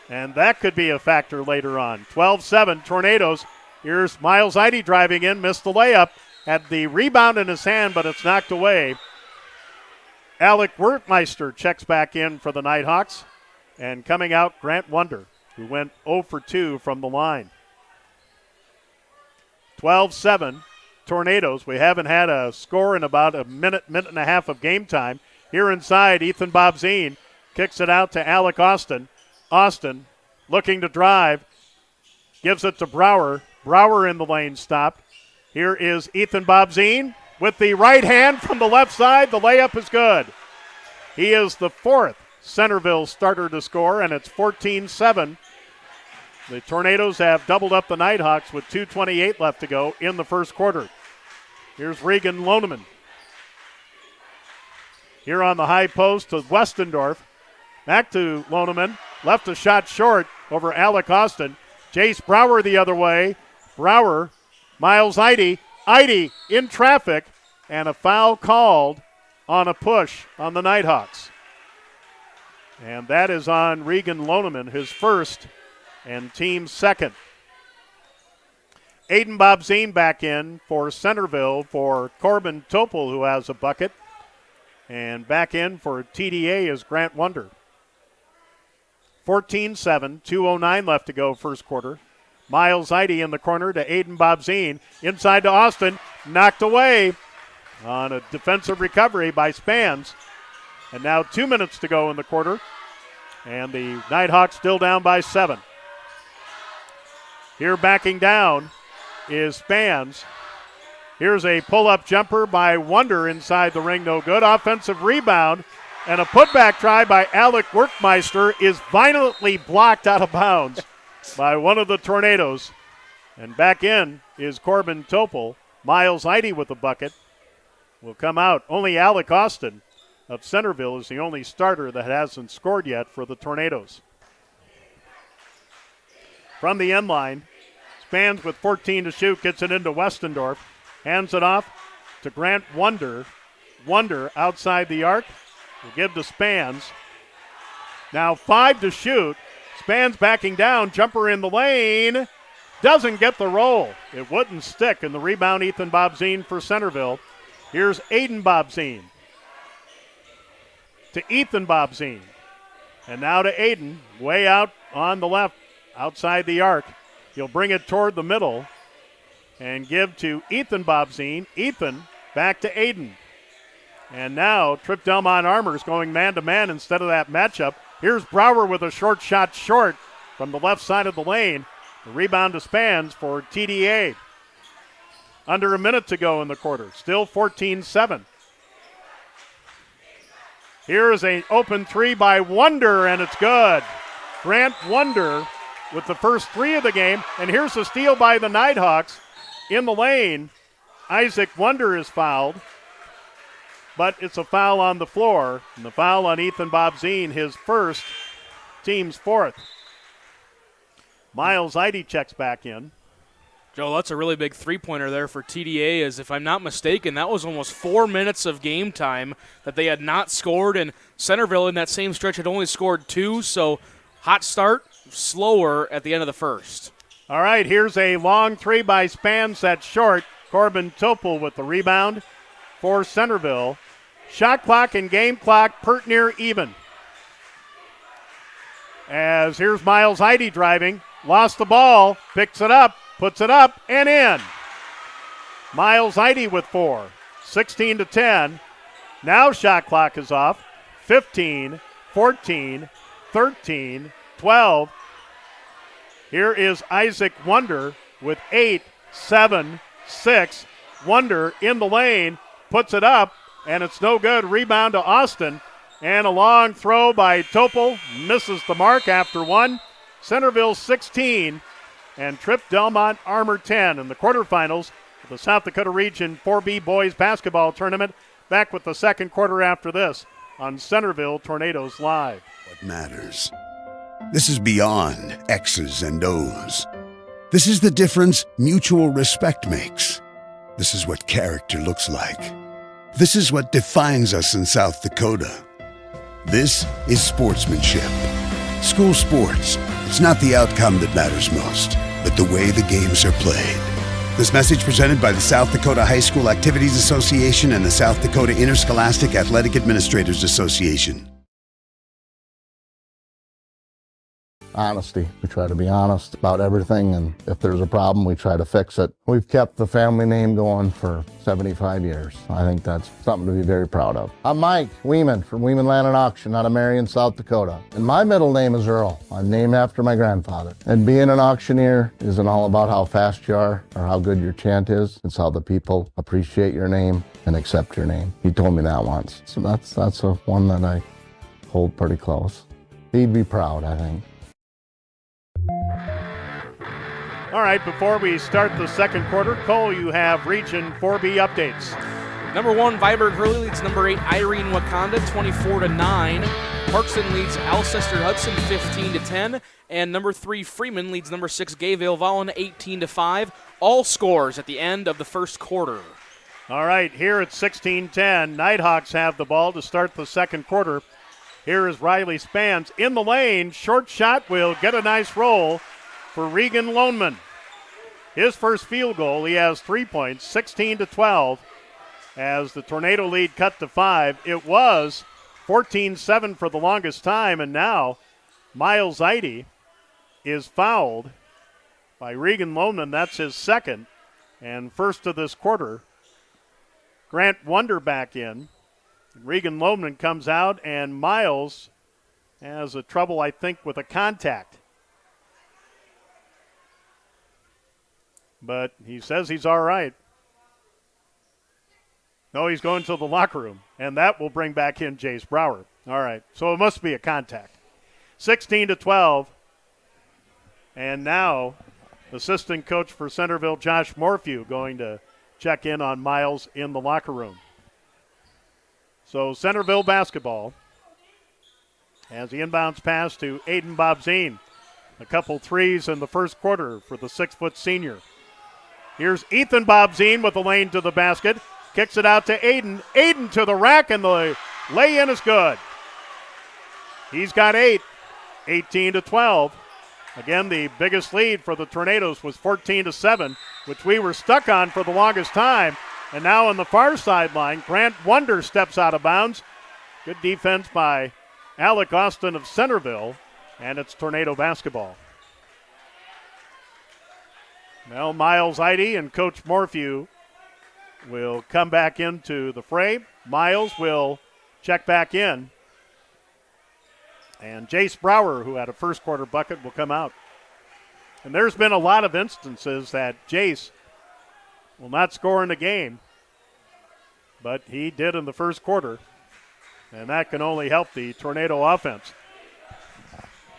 And that could be a factor later on. 12-7, Tornadoes. Here's Miles Eide driving in, missed the layup. Had the rebound in his hand, but it's knocked away. Alec Wertmeister checks back in for the Nighthawks. And coming out, Grant Wunder, who went 0 for 2 from the line. 12-7, Tornadoes. We haven't had a score in about a minute and a half of game time. Here inside, Ethan Bobzien kicks it out to Alec Austin. Austin looking to drive, gives it to Brower. Brower in the lane stopped. Here is Ethan Bobzien with the right hand from the left side. The layup is good. He is the 4th Centerville starter to score, and it's 14-7. The Tornadoes have doubled up the Nighthawks with 2:28 left to go in the first quarter. Here's Regan Loneman. Here on the high post to Westendorf. Back to Loneman. Left a shot short over Alec Austin. Jace Brower the other way. Brower, Miles Eide. Eide in traffic, and a foul called on a push on the Nighthawks. And that is on Regan Loneman, his first and team second. Aiden Bobzien back in for Centerville for Corbin Topol, who has a bucket. And back in for TDA is Grant Wunder. 14-7, 2:09 left to go first quarter. Miles Eide in the corner to Aiden Bobzien. Inside to Austin, knocked away on a defensive recovery by Spans. And now 2 minutes to go in the quarter. And the Nighthawks still down by 7. Here backing down is Spans. Here's a pull-up jumper by Wunder inside the ring, no good. Offensive rebound, and a putback try by Alec Wertmeister is violently blocked out of bounds by one of the Tornadoes. And back in is Corbin Topol. Miles Eide with the bucket will come out. Only Alec Austin of Centerville is the only starter that hasn't scored yet for the Tornadoes. From the end line, Spans with 14 to shoot, gets it into Westendorf. Hands it off to Grant Wunder. Wunder outside the arc. Will give to Spans. Now 5 to shoot. Spans backing down. Jumper in the lane. Doesn't get the roll. It wouldn't stick. And the rebound, Ethan Bobzien for Centerville. Here's Aiden Bobzien. To Ethan Bobzien. And now to Aiden. Way out on the left. Outside the arc. He'll bring it toward the middle. And give to Ethan Bobzien. Ethan back to Aiden. And now Tripp-Delmont Armour is going man-to-man instead of that matchup. Here's Brower with a short shot short from the left side of the lane. The rebound to Spans for TDA. Under a minute to go in the quarter. Still 14-7. Here is an open three by Wunder, and it's good. Grant Wunder with the first 3 of the game. And here's a steal by the Nighthawks. In the lane, Isaac Wunder is fouled, but it's a foul on the floor, and the foul on Ethan Bobzien, his first, team's 4th. Miles Eide checks back in. Joe, that's a really big three-pointer there for TDA, as if I'm not mistaken, that was almost 4 minutes of game time that they had not scored, and Centerville in that same stretch had only scored 2, so hot start, slower at the end of the first. All right, here's a long 3 by Spans. That's short. Corbin Topol with the rebound for Centerville. Shot clock and game clock pert near even. As here's Miles Eide driving. Lost the ball. Picks it up. Puts it up and in. Miles Eide with 4. 16-10. Now shot clock is off. 15, 14, 13, 12. Here is Isaac Wunder with 8, 7, 6. Wunder in the lane, puts it up, and it's no good. Rebound to Austin, and a long throw by Topol. Misses the mark after 1. Centerville 16, and Tripp-Delmont Armour 10 in the quarterfinals of the South Dakota Region 4B Boys Basketball Tournament. Back with the second quarter after this on Centerville Tornadoes Live. What matters? This is beyond X's and O's. This is the difference mutual respect makes. This is what character looks like. This is what defines us in South Dakota. This is sportsmanship. School sports, it's not the outcome that matters most, but the way the games are played. This message presented by the South Dakota High School Activities Association and the South Dakota Interscholastic Athletic Administrators Association. Honesty. We try to be honest about everything, and if there's a problem, we try to fix it. We've kept the family name going for 75 years. I think that's something to be very proud of. I'm Mike Weeman from Weeman Land and Auction out of Marion, South Dakota. And my middle name is Earl. I'm named after my grandfather. And being an auctioneer isn't all about how fast you are or how good your chant is. It's how the people appreciate your name and accept your name. He told me that once. So that's a one that I hold pretty close. He'd be proud, I think. All right, before we start the second quarter, Cole, you have Region 4B updates. Number 1, Viborg Hurley leads number 8, Irene Wakanda, 24-9. Parkson leads Alcester Hudson, 15-10. And number 3, Freeman leads number 6, Gayville Vollen, 18-5. All scores at the end of the first quarter. All right, here it's 16-10. Nighthawks have the ball to start the second quarter. Here is Riley Spans in the lane. Short shot will get a nice roll for Regan Loneman. His first field goal, he has 3 points, 16-12, as the Tornado lead cut to 5. It was 14-7 for the longest time, and now Miles Eide is fouled by Regan Loneman. That's his second and first of this quarter. Grant Wonder back in. Regan Loneman comes out, and Miles has a trouble, I think, with a contact. But he says he's all right. No, he's going to the locker room, and that will bring back in Jace Brower. All right, so it must be a contact. 16-12, and now assistant coach for Centerville, Josh Morphew, going to check in on Miles in the locker room. So Centerville basketball as the inbounds pass to Aiden Bobzine. A couple threes in the first quarter for the 6-foot senior. Here's Ethan Bobzine with the lane to the basket. Kicks it out to Aiden. Aiden to the rack, and the lay-in is good. He's got 8, 18-12. Again, the biggest lead for the Tornadoes was 14-7, which we were stuck on for the longest time. And now on the far sideline, Grant Wonder steps out of bounds. Good defense by Alec Austin of Centerville, and it's Tornado basketball. Well, Miles Eide and Coach Morphew will come back into the fray. Miles will check back in. And Jace Brower, who had a first quarter bucket, will come out. And there's been a lot of instances that Jace will not score in the game, but he did in the first quarter. And that can only help the Tornado offense.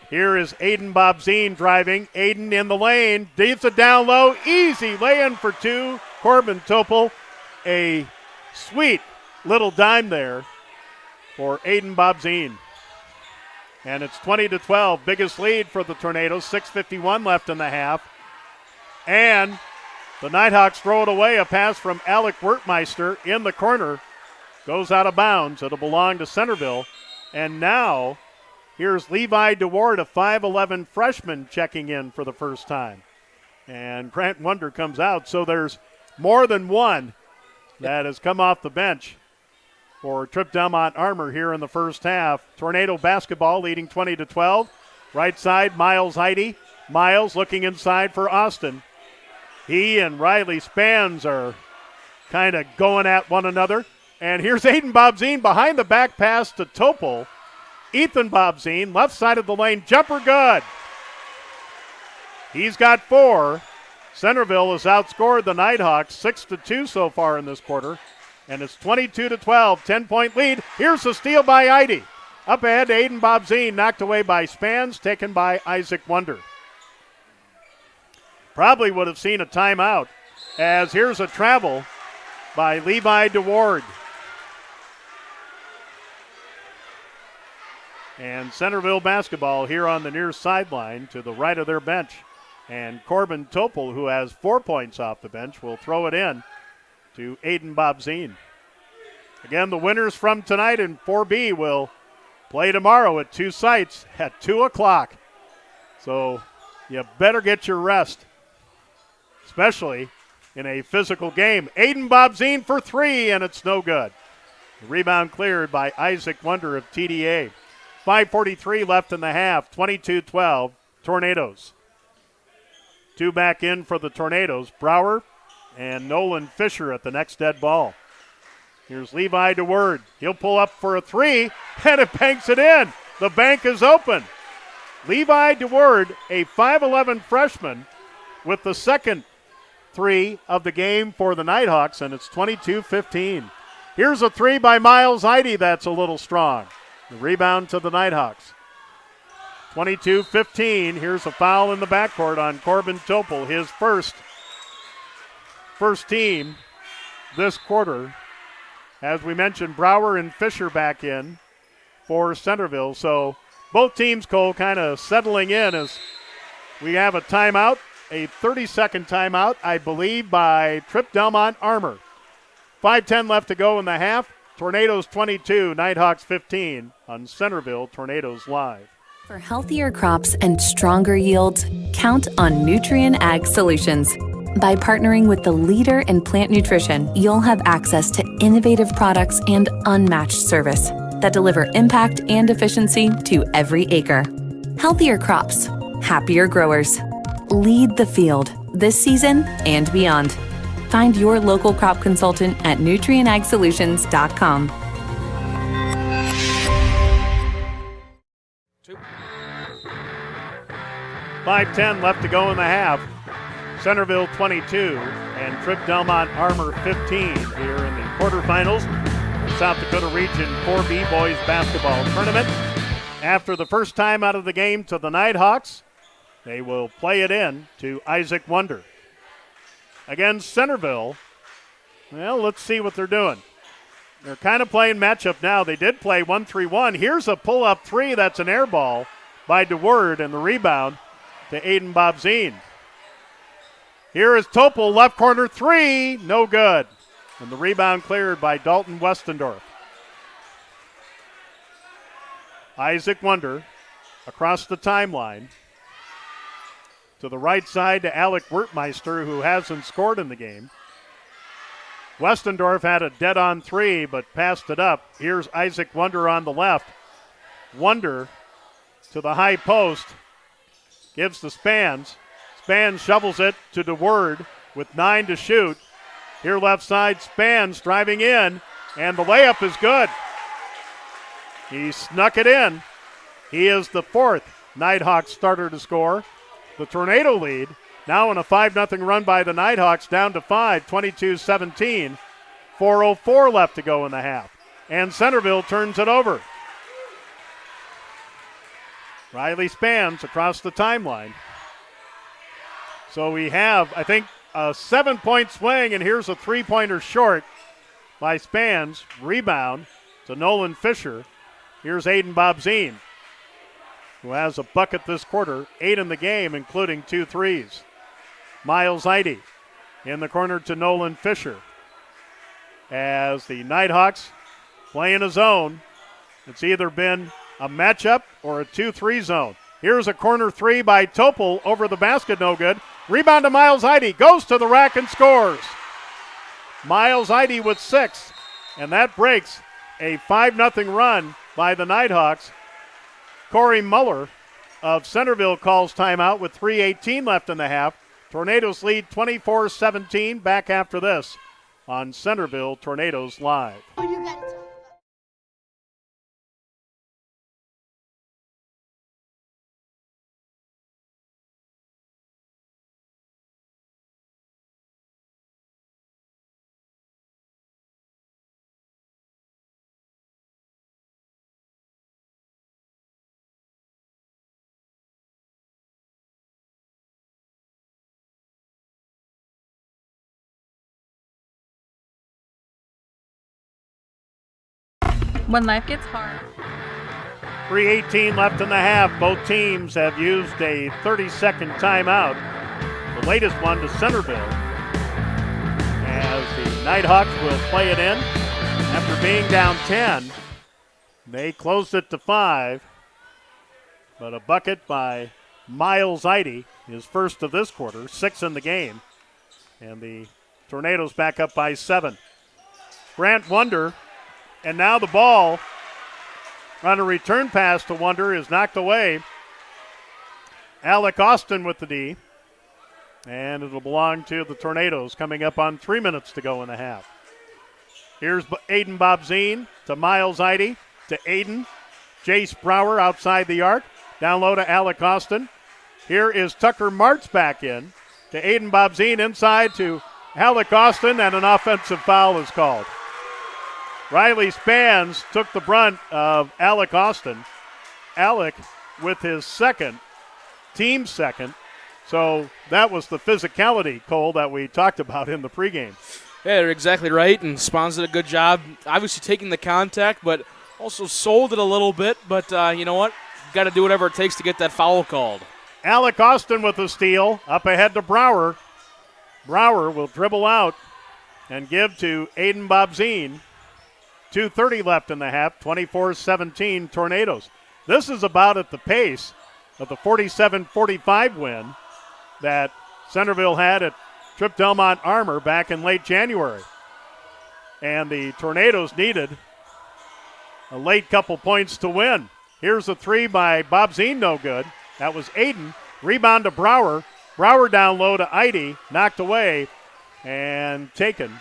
Here is Aiden Bobzine driving. Aiden in the lane. Deeps it down low. Easy lay-in for 2. Corbin Topel. A sweet little dime there for Aiden Bobzine. And it's 20-12. Biggest lead for the Tornadoes. 6:51 left in the half. And the Nighthawks throw it away. A pass from Alec Wertmeister in the corner. Goes out of bounds. It'll belong to Centerville. And now here's Levi DeWard, a 5'11 freshman, checking in for the first time. And Grant Wonder comes out. So there's more than one that has come off the bench for Tripp-Delmont Armour here in the first half. Tornado basketball leading 20-12. Right side, Miles Eide. Miles looking inside for Austin. He and Riley Spans are kind of going at one another. And here's Aiden Bobzine behind the back pass to Topel. Ethan Bobzine, left side of the lane, jumper good. He's got 4. Centerville has outscored the Nighthawks 6-2 so far in this quarter. And it's 22-12, 10-point lead. Here's the steal by Eide. Up ahead to Aiden Bobzine, knocked away by Spans, taken by Isaac Wonder. Probably would have seen a timeout, as here's a travel by Levi DeWard. And Centerville basketball here on the near sideline to the right of their bench. And Corbin Topel, who has 4 points off the bench, will throw it in. to Aiden Bobzine. Again, the winners from tonight in 4B will play tomorrow at 2 sites at 2 o'clock. So you better get your rest, especially in a physical game. Aiden Bobzine for 3, and it's no good. The rebound cleared by Isaac Wonder of TDA. 5:43 left in the half, 22-12, Tornadoes. 2 back in for the Tornadoes, Brower and Nolan Fisher at the next dead ball. Here's Levi DeWord. He'll pull up for a 3, and it banks it in. The bank is open. Levi DeWord, a 5'11 freshman, with the second 3 of the game for the Nighthawks, and it's 22-15. Here's a 3 by Miles Eide that's a little strong. The rebound to the Nighthawks. 22-15. Here's a foul in the backcourt on Corbin Topel, his first team this quarter. As we mentioned, Brower and Fisher back in for Centerville. So both teams, Cole, kind of settling in as we have a timeout, a 30-second timeout, I believe, by Tripp-Delmont Armour. 5:10 left to go in the half. Tornadoes 22, Nighthawks 15 on Centerville Tornadoes Live. For healthier crops and stronger yields, count on Nutrien Ag Solutions. By partnering with the leader in plant nutrition, you'll have access to innovative products and unmatched service that deliver impact and efficiency to every acre. Healthier crops, happier growers. Lead the field this season and beyond. Find your local crop consultant at nutrienagsolutions.com. $5:10 left to go in the half. Centerville 22 and Tripp-Delmont Armour 15 here in the quarterfinals. The South Dakota Region 4B Boys Basketball Tournament. After the first time out of the game to the Nighthawks, they will play it in to Isaac Wonder. Against Centerville, well, let's see what they're doing. They're kind of playing matchup now. They did play 1-3-1. Here's a pull-up 3. That's an air ball by DeWord, and the rebound to Aiden Bobzine. Here is Topel, left corner 3, no good. And the rebound cleared by Dalton Westendorf. Isaac Wonder across the timeline. To the right side to Alec Wertmeister, who hasn't scored in the game. Westendorf had a dead-on 3, but passed it up. Here's Isaac Wonder on the left. Wonder to the high post. Gives to Spans. Spans shovels it to DeWord with 9 to shoot. Here left side, Spans driving in, and the layup is good. He snuck it in. He is the 4th Nighthawks starter to score. The Tornado lead now in a 5-0 run by the Nighthawks, down to 5, 22-17. 4:04 left to go in the half. And Centerville turns it over. Riley Spans across the timeline. So we have, I think, a 7-point swing, and here's a 3-pointer short by Spans. Rebound to Nolan Fisher. Here's Aiden Bobzine, who has a bucket this quarter, 8 in the game, including 2 threes. Miles Eide in the corner to Nolan Fisher. As the Nighthawks play in a zone, it's either been a matchup or a 2-3 zone. Here's a corner 3 by Topel over the basket, no good. Rebound to Miles Eide, goes to the rack and scores. Miles Eide with 6, and that breaks a 5-0 run by the Nighthawks. Corey Muller of Centerville calls timeout with 3:18 left in the half. Tornadoes lead 24-17. Back after this on Centerville Tornadoes Live. When life gets hard. 3:18 left in the half. Both teams have used a 30-second timeout. The latest one to Centerville. And as the Nighthawks will play it in. After being down 10, they closed it to 5. But a bucket by Miles Eide, his first of this quarter, 6 in the game. And the Tornadoes back up by 7. Grant Wonder, and now the ball on a return pass to Wonder is knocked away. Alec Austin with the D. And it'll belong to the Tornadoes coming up on 3 minutes to go in the half. Here's Aiden Bobzine to Miles Eide to Aiden. Jace Brower outside the arc. Down low to Alec Austin. Here is Tucker Martz back in to Aiden Bobzine inside to Alec Austin, and an offensive foul is called. Riley Spans took the brunt of Alec Austin. Alec with his second, team second. So that was the physicality, Cole, that we talked about in the pregame. Yeah, you're exactly right, and Spans did a good job, obviously taking the contact, but also sold it a little bit. But you know what? You've got to do whatever it takes to get that foul called. Alec Austin with the steal, up ahead to Brower. Brower will dribble out and give to Aiden Bobzine. 2:30 left in the half, 24-17 Tornadoes. This is about at the pace of the 47-45 win that Centerville had at Tripp-Delmont Armour back in late January. And the Tornadoes needed a late couple points to win. Here's a three by Bobzine, no good. That was Aiden. Rebound to Brower. Brower down low to Eide, knocked away and taken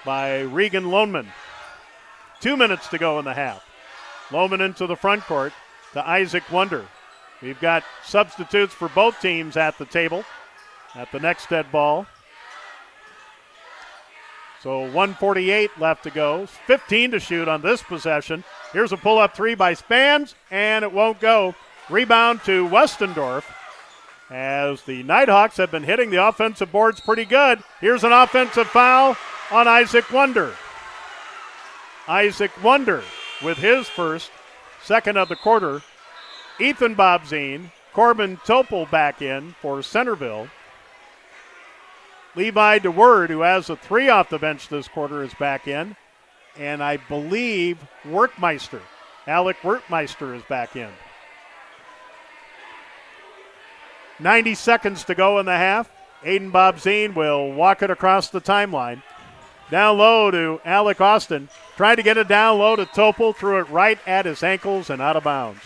by Regan Loneman. 2 minutes to go in the half. Loneman into the front court to Isaac Wonder. We've got substitutes for both teams at the table at the next dead ball. So 1:48 left to go. 15 to shoot on this possession. Here's a pull-up three by Spans, and it won't go. Rebound to Westendorf as the Nighthawks have been hitting the offensive boards pretty good. Here's an offensive foul on Isaac Wonder. Isaac Wonder with his first, second of the quarter. Ethan Bobzine, Corbin Topol back in for Centerville. Levi DeWord, who has a three off the bench this quarter, is back in. And I believe Workmeister, Alec Workmeister, is back in. 90 seconds to go in the half. Aiden Bobzine will walk it across the timeline. Down low to Alec Austin. Tried to get it down low to Topol, threw it right at his ankles and out of bounds.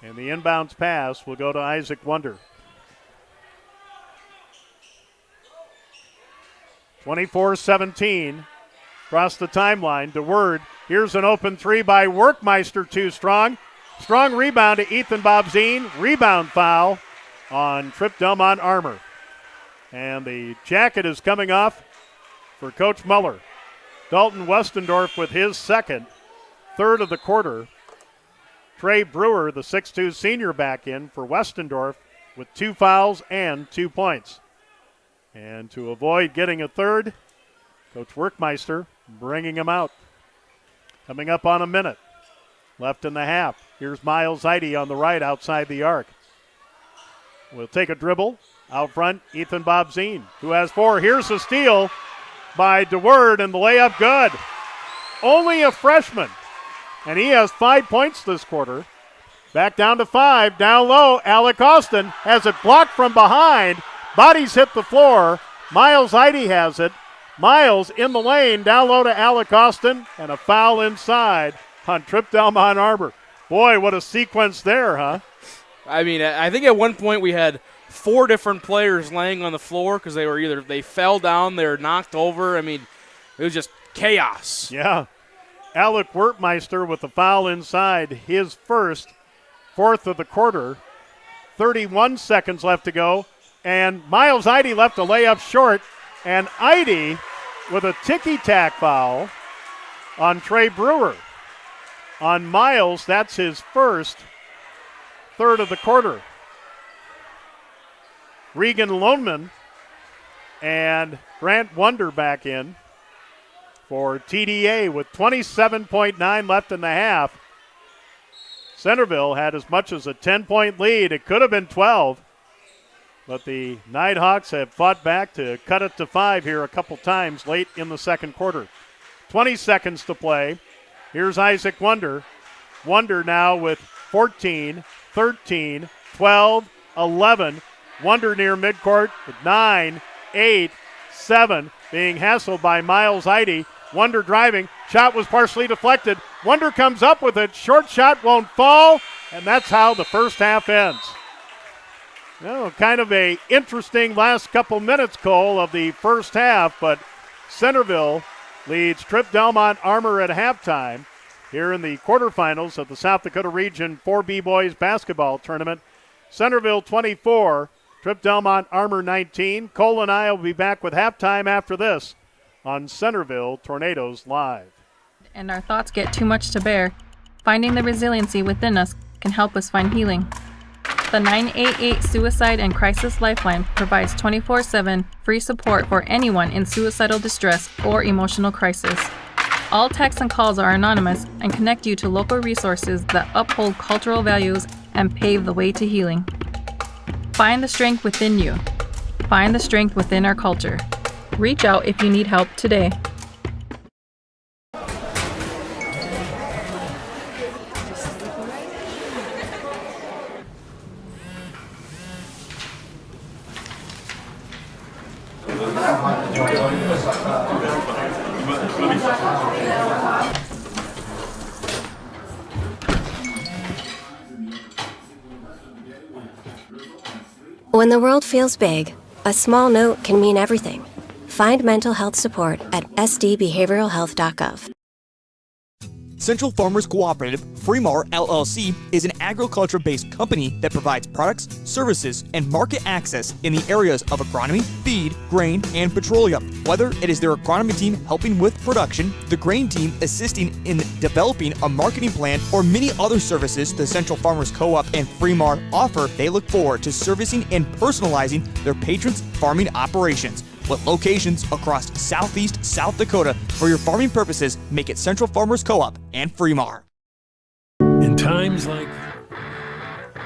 And the inbounds pass will go to Isaac Wonder. 24-17 across the timeline. DeWord. Here's an open three by Workmeister, too strong. Strong rebound to Ethan Bobzine. Rebound foul on Tripp-Delmont Armour. And the jacket is coming off for Coach Muller. Dalton Westendorf with his second, third of the quarter. Trey Brewer, the 6'2 senior, back in for Westendorf with 2 fouls and 2 points. And to avoid getting a third, Coach Workmeister bringing him out. Coming up on a minute left in the half. Here's Miles Eide on the right outside the arc. We'll take a dribble. Out front, Ethan Bobzine, who has 4. Here's a steal by DeWord, and the layup good. Only a freshman, and he has 5 points this quarter. Back down to 5. Down low, Alec Austin has it blocked from behind. Bodies hit the floor. Miles Eide has it. Miles in the lane, down low to Alec Austin, and a foul inside on Tripp-Delmont Armour. Boy, what a sequence there, huh? I mean, I think at one point we had 4 different players laying on the floor because they fell down, they were knocked over. I mean, it was just chaos. Yeah. Alec Wertmeister with the foul inside, his first, fourth of the quarter. 31 seconds left to go, and Miles Eide left a layup short, and Eide with a ticky-tack foul on Trey Brewer. On Miles, that's his first, third of the quarter. Regan Loneman and Grant Wonder back in for TDA with 27.9 left in the half. Centerville had as much as a 10-point lead. It could have been 12, but the Nighthawks have fought back to cut it to 5 here a couple times late in the second quarter. 20 seconds to play. Here's Isaac Wonder. Wonder now with 14, 13, 12, 11. Wonder near midcourt with 9, 8, 7. Being hassled by Miles Eide. Wonder driving. Shot was partially deflected. Wonder comes up with it. Short shot won't fall. And that's how the first half ends. Well, kind of a interesting last couple minutes, Cole, of the first half. But Centerville leads Tripp-Delmont Armour at halftime here in the quarterfinals of the South Dakota Region 4B Boys Basketball Tournament. Centerville 24, Tripp-Delmont Armour 19. Cole and I will be back with halftime after this on Centerville Tornadoes Live. And our thoughts get too much to bear. Finding the resiliency within us can help us find healing. The 988 Suicide and Crisis Lifeline provides 24/7 free support for anyone in suicidal distress or emotional crisis. All texts and calls are anonymous and connect you to local resources that uphold cultural values and pave the way to healing. Find the strength within you. Find the strength within our culture. Reach out if you need help today. When the world feels big, a small note can mean everything. Find mental health support at sdbehavioralhealth.gov. Central Farmers Cooperative, Fremar LLC, is an agriculture-based company that provides products, services, and market access in the areas of agronomy, feed, grain, and petroleum. Whether it is their agronomy team helping with production, the grain team assisting in developing a marketing plan, or many other services the Central Farmers Co-op and Fremar offer, they look forward to servicing and personalizing their patrons' farming operations. With locations across southeast South Dakota for your farming purposes, make it Central Farmers Co-op and Fremar. In times like...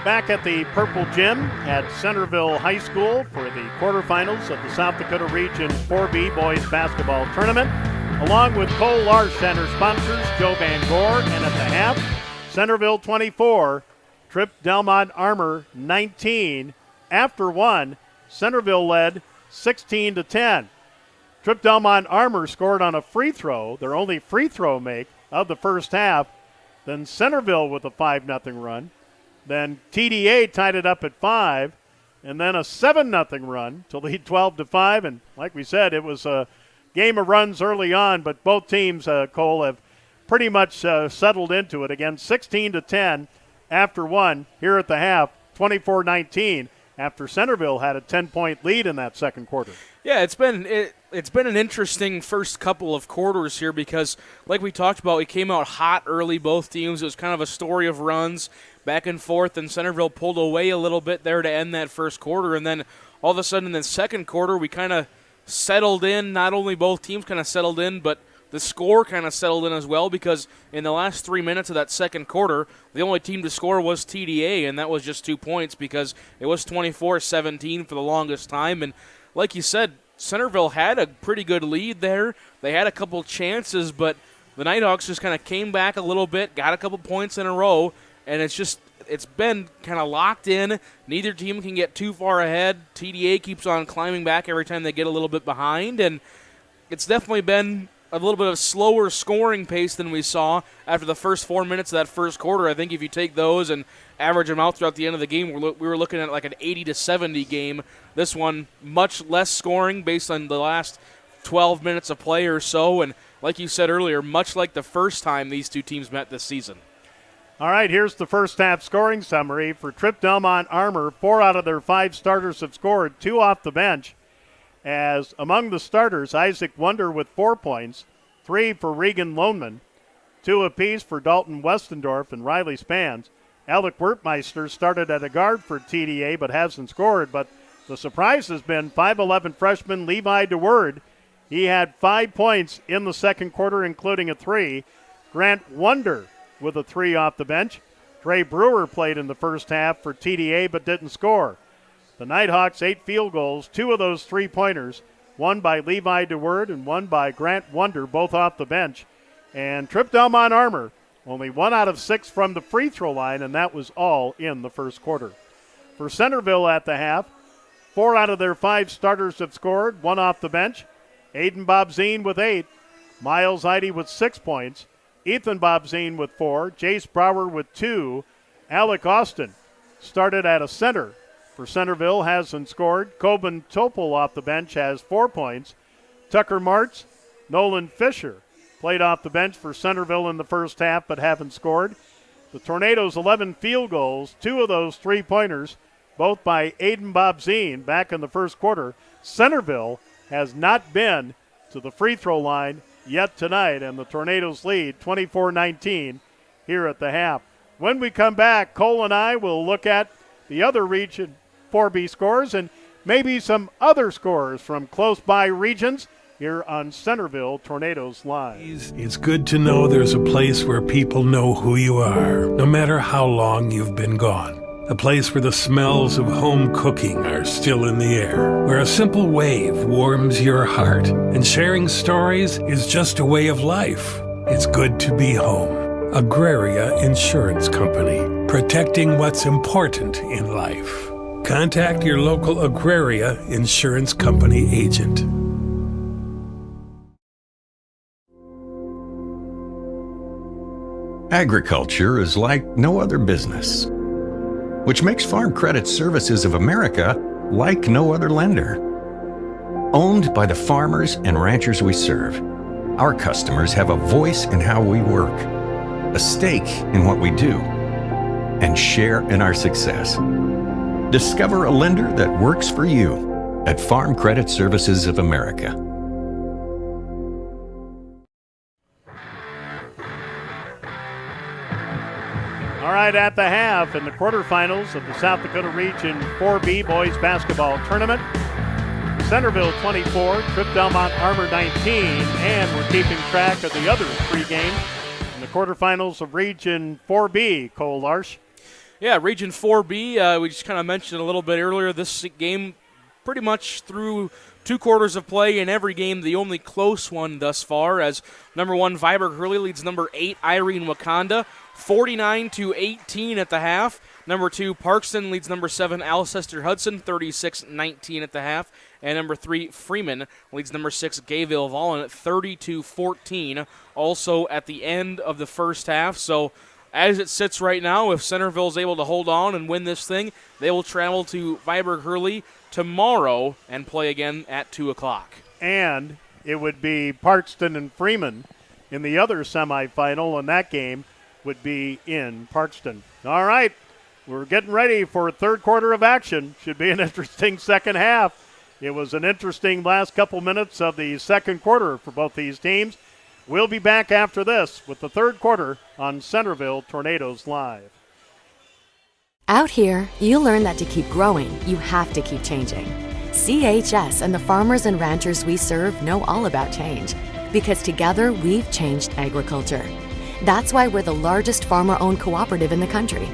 Back at the Purple Gym at Centerville High School for the quarterfinals of the South Dakota Region 4B Boys Basketball Tournament, along with Cole Larsh Center sponsors Joe Van Gore, and at the half, Centerville 24, Tripp-Delmont Armour 19. After one, Centerville led 16-10. Tripp-Delmont Armour scored on a free throw, their only free throw make of the first half. Then Centerville with a 5-0 run. Then TDA tied it up at 5, and then a 7-0 run to lead 12-5. And like we said, it was a game of runs early on, but both teams, Cole, have pretty much settled into it. Again, 16-10 after one here at the half, 24-19. After Centerville had a 10-point lead in that second quarter. Yeah, it's been an interesting first couple of quarters here because, like we talked about, we came out hot early, both teams. It was kind of a story of runs back and forth, and Centerville pulled away a little bit there to end that first quarter. And then all of a sudden in the second quarter, we kind of settled in. Not only both teams kind of settled in, but the score kind of settled in as well because in the last 3 minutes of that second quarter, the only team to score was TDA, and that was just 2 points because it was 24-17 for the longest time. And like you said, Centerville had a pretty good lead there. They had a couple chances, but the Nighthawks just kind of came back a little bit, got a couple points in a row, and it's been kind of locked in. Neither team can get too far ahead. TDA keeps on climbing back every time they get a little bit behind, and it's definitely been a little bit of slower scoring pace than we saw after the first 4 minutes of that first quarter. I think if you take those and average them out throughout the end of the game, we were looking at like an 80-70 game. This one, much less scoring based on the last 12 minutes of play or so, and like you said earlier, much like the first time these two teams met this season. All right, here's the first half scoring summary. For Tripp-Delmont Armour, 4 out of their 5 starters have scored, 2 off the bench. As among the starters, Isaac Wonder with 4 points, 3 for Regan Loneman, 2 apiece for Dalton Westendorf and Riley Spans. Alec Wertmeister started at a guard for TDA but hasn't scored, but the surprise has been 5'11 freshman Levi DeWord. He had 5 points in the second quarter, including a 3. Grant Wonder with a 3 off the bench. Trey Brewer played in the first half for TDA but didn't score. The Nighthawks 8 field goals, 2 of those 3-pointers, one by Levi DeWord and one by Grant Wonder, both off the bench. And Tripp-Delmont Armour, only 1 out of 6 from the free throw line, and that was all in the first quarter. For Centerville at the half, 4 out of their 5 starters have scored, 1 off the bench. Aiden Bobzine with 8, Miles Eide with 6 points, Ethan Bobzine with 4, Jace Brower with 2, Alec Austin started at a center for Centerville, hasn't scored. Coben Topol off the bench has 4 points. Tucker Martz, Nolan Fisher played off the bench for Centerville in the first half but haven't scored. The Tornadoes 11 field goals, 2 of those 3-pointers, both by Aiden Bobzine back in the first quarter. Centerville has not been to the free throw line yet tonight, and the Tornadoes lead 24-19 here at the half. When we come back, Cole and I will look at the other Region 4B scores and maybe some other scores from close by regions here on Centerville Tornadoes Live. It's good to know there's a place where people know who you are, no matter how long you've been gone. A place where the smells of home cooking are still in the air, where a simple wave warms your heart, and sharing stories is just a way of life. It's good to be home. Agraria Insurance Company, protecting what's important in life. Contact your local Agraria Insurance Company agent. Agriculture is like no other business, which makes Farm Credit Services of America like no other lender. Owned by the farmers and ranchers we serve, our customers have a voice in how we work, a stake in what we do, and share in our success. Discover a lender that works for you at Farm Credit Services of America. All right, at the half in the quarterfinals of the South Dakota Region 4B Boys Basketball Tournament, Centerville 24, Tripp-Delmont Armour 19, and we're keeping track of the other 3 games in the quarterfinals of Region 4B. Cole Larsch. Yeah, Region 4B, we just kind of mentioned a little bit earlier, this game pretty much through 2 quarters of play in every game, the only close one thus far, as number 1 Viborg Hurley leads number 8 Irene Wakanda 49-18 at the half. Number 2 Parkston leads number 7 Alcester Hudson 36-19 at the half, and number 3 Freeman leads number 6 Gayville Vollen at 32-14 also at the end of the first half. So as it sits right now, if Centerville's able to hold on and win this thing, they will travel to Viborg Hurley tomorrow and play again at 2 o'clock. And it would be Parkston and Freeman in the other semifinal, and that game would be in Parkston. All right, we're getting ready for third quarter of action. Should be an interesting second half. It was an interesting last couple minutes of the second quarter for both these teams. We'll be back after this with the third quarter on Centerville Tornadoes Live. Out here, you learn that to keep growing, you have to keep changing. CHS and the farmers and ranchers we serve know all about change, because together we've changed agriculture. That's why we're the largest farmer-owned cooperative in the country.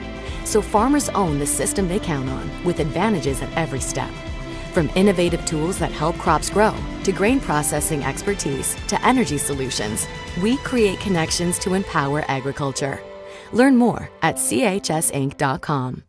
So farmers own the system they count on, with advantages at every step. From innovative tools that help crops grow, to grain processing expertise, to energy solutions, we create connections to empower agriculture. Learn more at chsinc.com.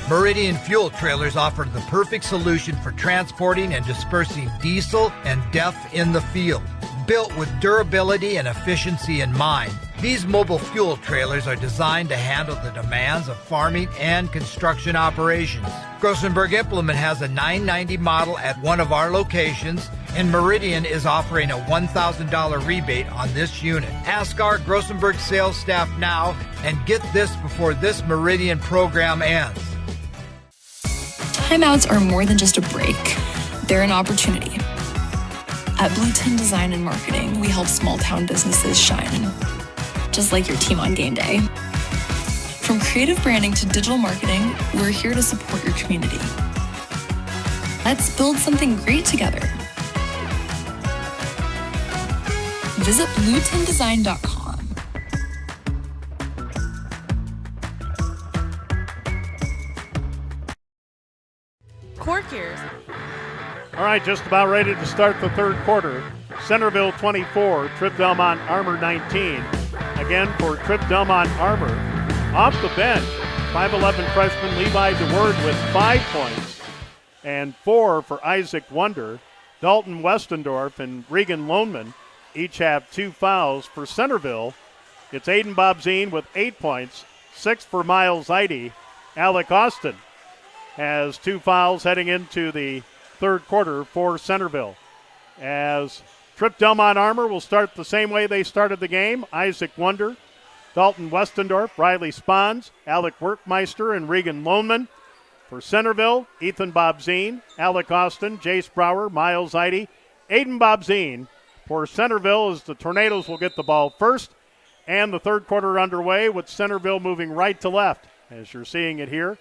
Meridian Fuel Trailers offer the perfect solution for transporting and dispersing diesel and DEF in the field. Built with durability and efficiency in mind, these mobile fuel trailers are designed to handle the demands of farming and construction operations. Grossenberg Implement has a 990 model at one of our locations, and Meridian is offering a $1,000 rebate on this unit. Ask our Grossenberg sales staff now and get this before this Meridian program ends. Timeouts are more than just a break. They're an opportunity. At Blue 10 Design and Marketing, we help small town businesses shine, just like your team on game day. From creative branding to digital marketing, we're here to support your community. Let's build something great together. Visit blue10design.com. Cork Ears. All right, just about ready to start the third quarter. Centerville 24, Tripp-Delmont Armour 19. Again for Tripp-Delmont Armour, off the bench, 5'11 freshman Levi DeWord with 5 points and 4 for Isaac Wonder. Dalton Westendorf and Regan Loneman each have 2 fouls. For Centerville, it's Aiden Bobzine with 8 points, 6 for Miles Eide. Alec Austin has 2 fouls heading into the third quarter for Centerville. As Tripp-Delmont Armour will start the same way they started the game. Isaac Wonder, Dalton Westendorf, Riley Spons, Alec Workmeister, and Regan Loneman. For Centerville, Ethan Bobzine, Alec Austin, Jace Brower, Miles Eide, Aiden Bobzine. For Centerville, as the Tornadoes will get the ball first. And the third quarter underway with Centerville moving right to left, as you're seeing it here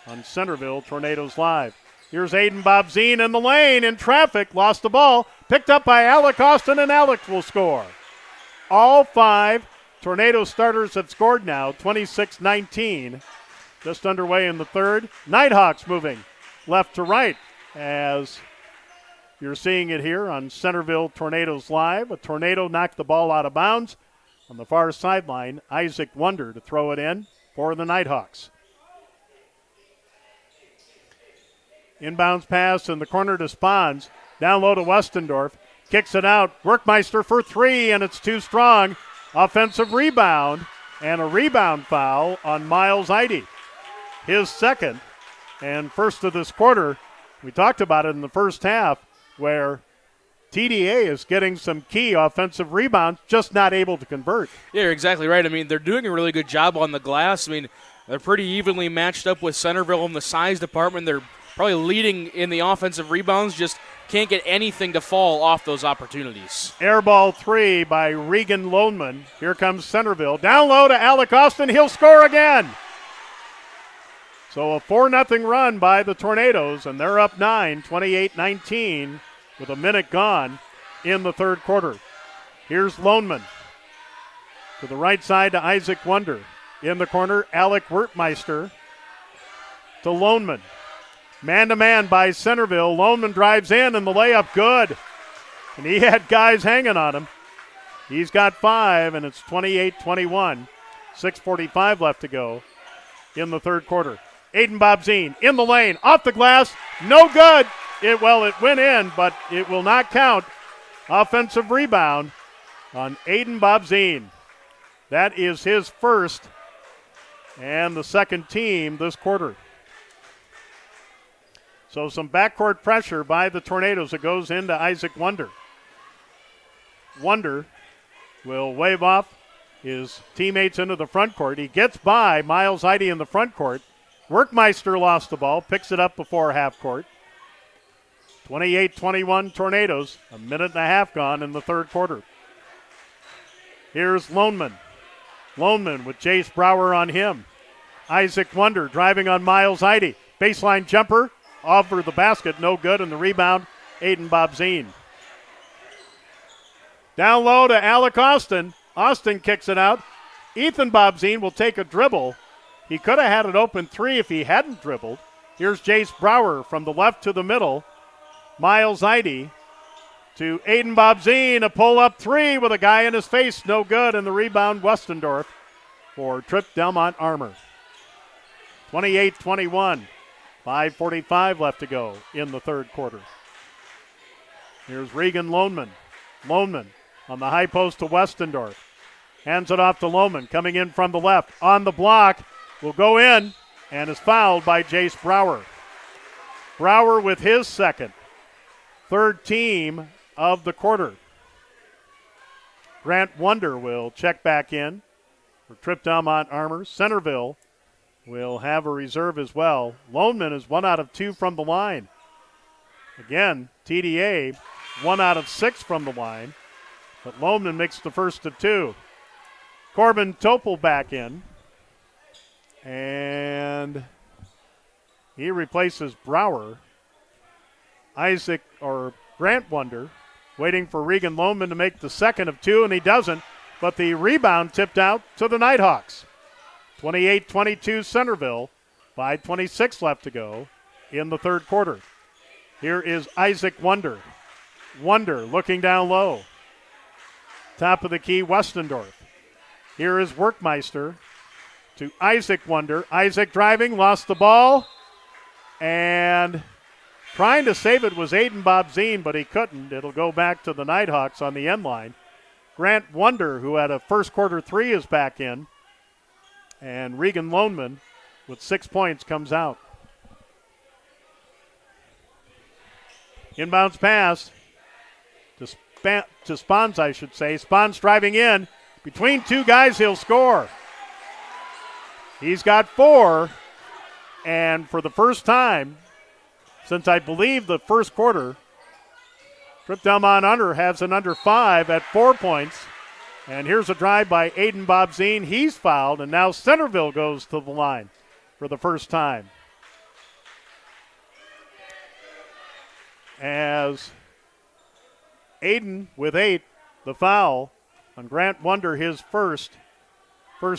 on Centerville Tornadoes Live. Here's Aiden Bobzine in the lane, in traffic, lost the ball, picked up by Alec Austin, and Alec will score. All 5 Tornado starters have scored now, 26-19. Just underway in the third. Nighthawks moving left to right, as you're seeing it here on Centerville Tornadoes Live. A tornado knocked the ball out of bounds on the far sideline. Isaac Wonder to throw it in for the Nighthawks. Inbounds pass in the corner to Spons. Down low to Westendorf. Kicks it out. Workmeister for 3, and it's too strong. Offensive rebound, and a rebound foul on Miles Eide. His second and first of this quarter. We talked about it in the first half, where TDA is getting some key offensive rebounds, just not able to convert. Yeah, you're exactly right. I mean, they're doing a really good job on the glass. I mean, they're pretty evenly matched up with Centerville in the size department. They're probably leading in the offensive rebounds, just can't get anything to fall off those opportunities. Air ball 3 by Regan Loneman. Here comes Centerville. Down low to Alec Austin. He'll score again. So a 4-0 run by the Tornadoes, and they're up 9, 28-19, with a minute gone in the third quarter. Here's Loneman. To the right side to Isaac Wonder. In the corner, Alec Wertmeister to Loneman. Man-to-man by Centerville. Loneman drives in, and the layup good. And he had guys hanging on him. He's got 5, and it's 28-21. 6:45 left to go in the third quarter. Aiden Bobzine in the lane, off the glass, no good. It went in, but it will not count. Offensive rebound on Aiden Bobzine. That is his first and the second team this quarter. So some backcourt pressure by the Tornadoes. It goes into Isaac Wonder. Wonder will wave off his teammates into the front court. He gets by Miles Eide in the front court. Workmeister lost the ball, picks it up before half court. 28-21 Tornadoes, a minute and a half gone in the third quarter. Here's Loneman. Loneman with Jace Brower on him. Isaac Wonder driving on Miles Eide. Baseline jumper, over the basket, no good, and the rebound, Aiden Bobzine. Down low to Alec Austin. Austin kicks it out. Ethan Bobzine will take a dribble. He could have had an open 3 if he hadn't dribbled. Here's Jace Brower from the left to the middle. Miles Eide to Aiden Bobzine, a pull-up 3 with a guy in his face, no good, and the rebound, Westendorf for Tripp-Delmont Armour. 28-21, 5:45 left to go in the third quarter. Here's Regan Loneman. Loneman on the high post to Westendorf. Hands it off to Loneman, coming in from the left. On the block, will go in, and is fouled by Jace Brower. Brower with his second. Third team of the quarter. Grant Wonder will check back in for Tripp-Delmont Armour. Centerville will have a reserve as well. Loneman is 1 out of 2 from the line. Again, TDA 1 out of 6 from the line, but Loneman makes the first of 2. Corbin Topel back in, and he replaces Brower. Grant Wonder waiting for Regan Loneman to make the second of 2, and he doesn't, but the rebound tipped out to the Nighthawks. 28-22 Centerville, 5:26 left to go in the third quarter. Here is Isaac Wonder. Wonder looking down low. Top of the key, Westendorf. Here is Workmeister to Isaac Wonder. Isaac driving, lost the ball. And trying to save it was Aiden Bobzine, but he couldn't. It'll go back to the Nighthawks on the end line. Grant Wonder, who had a first quarter three, is back in. And Regan Loneman with 6 points comes out. Inbounds pass to Spons, I should say. Spons driving in. Between two guys, he'll score. He's got 4. And for the first time since I believe the first quarter, Tripp-Delmont under has an under 5 at 4 points. And here's a drive by Aiden Bobzine. He's fouled, and now Centerville goes to the line for the first time. As Aiden with 8, the foul on Grant Wonder, his first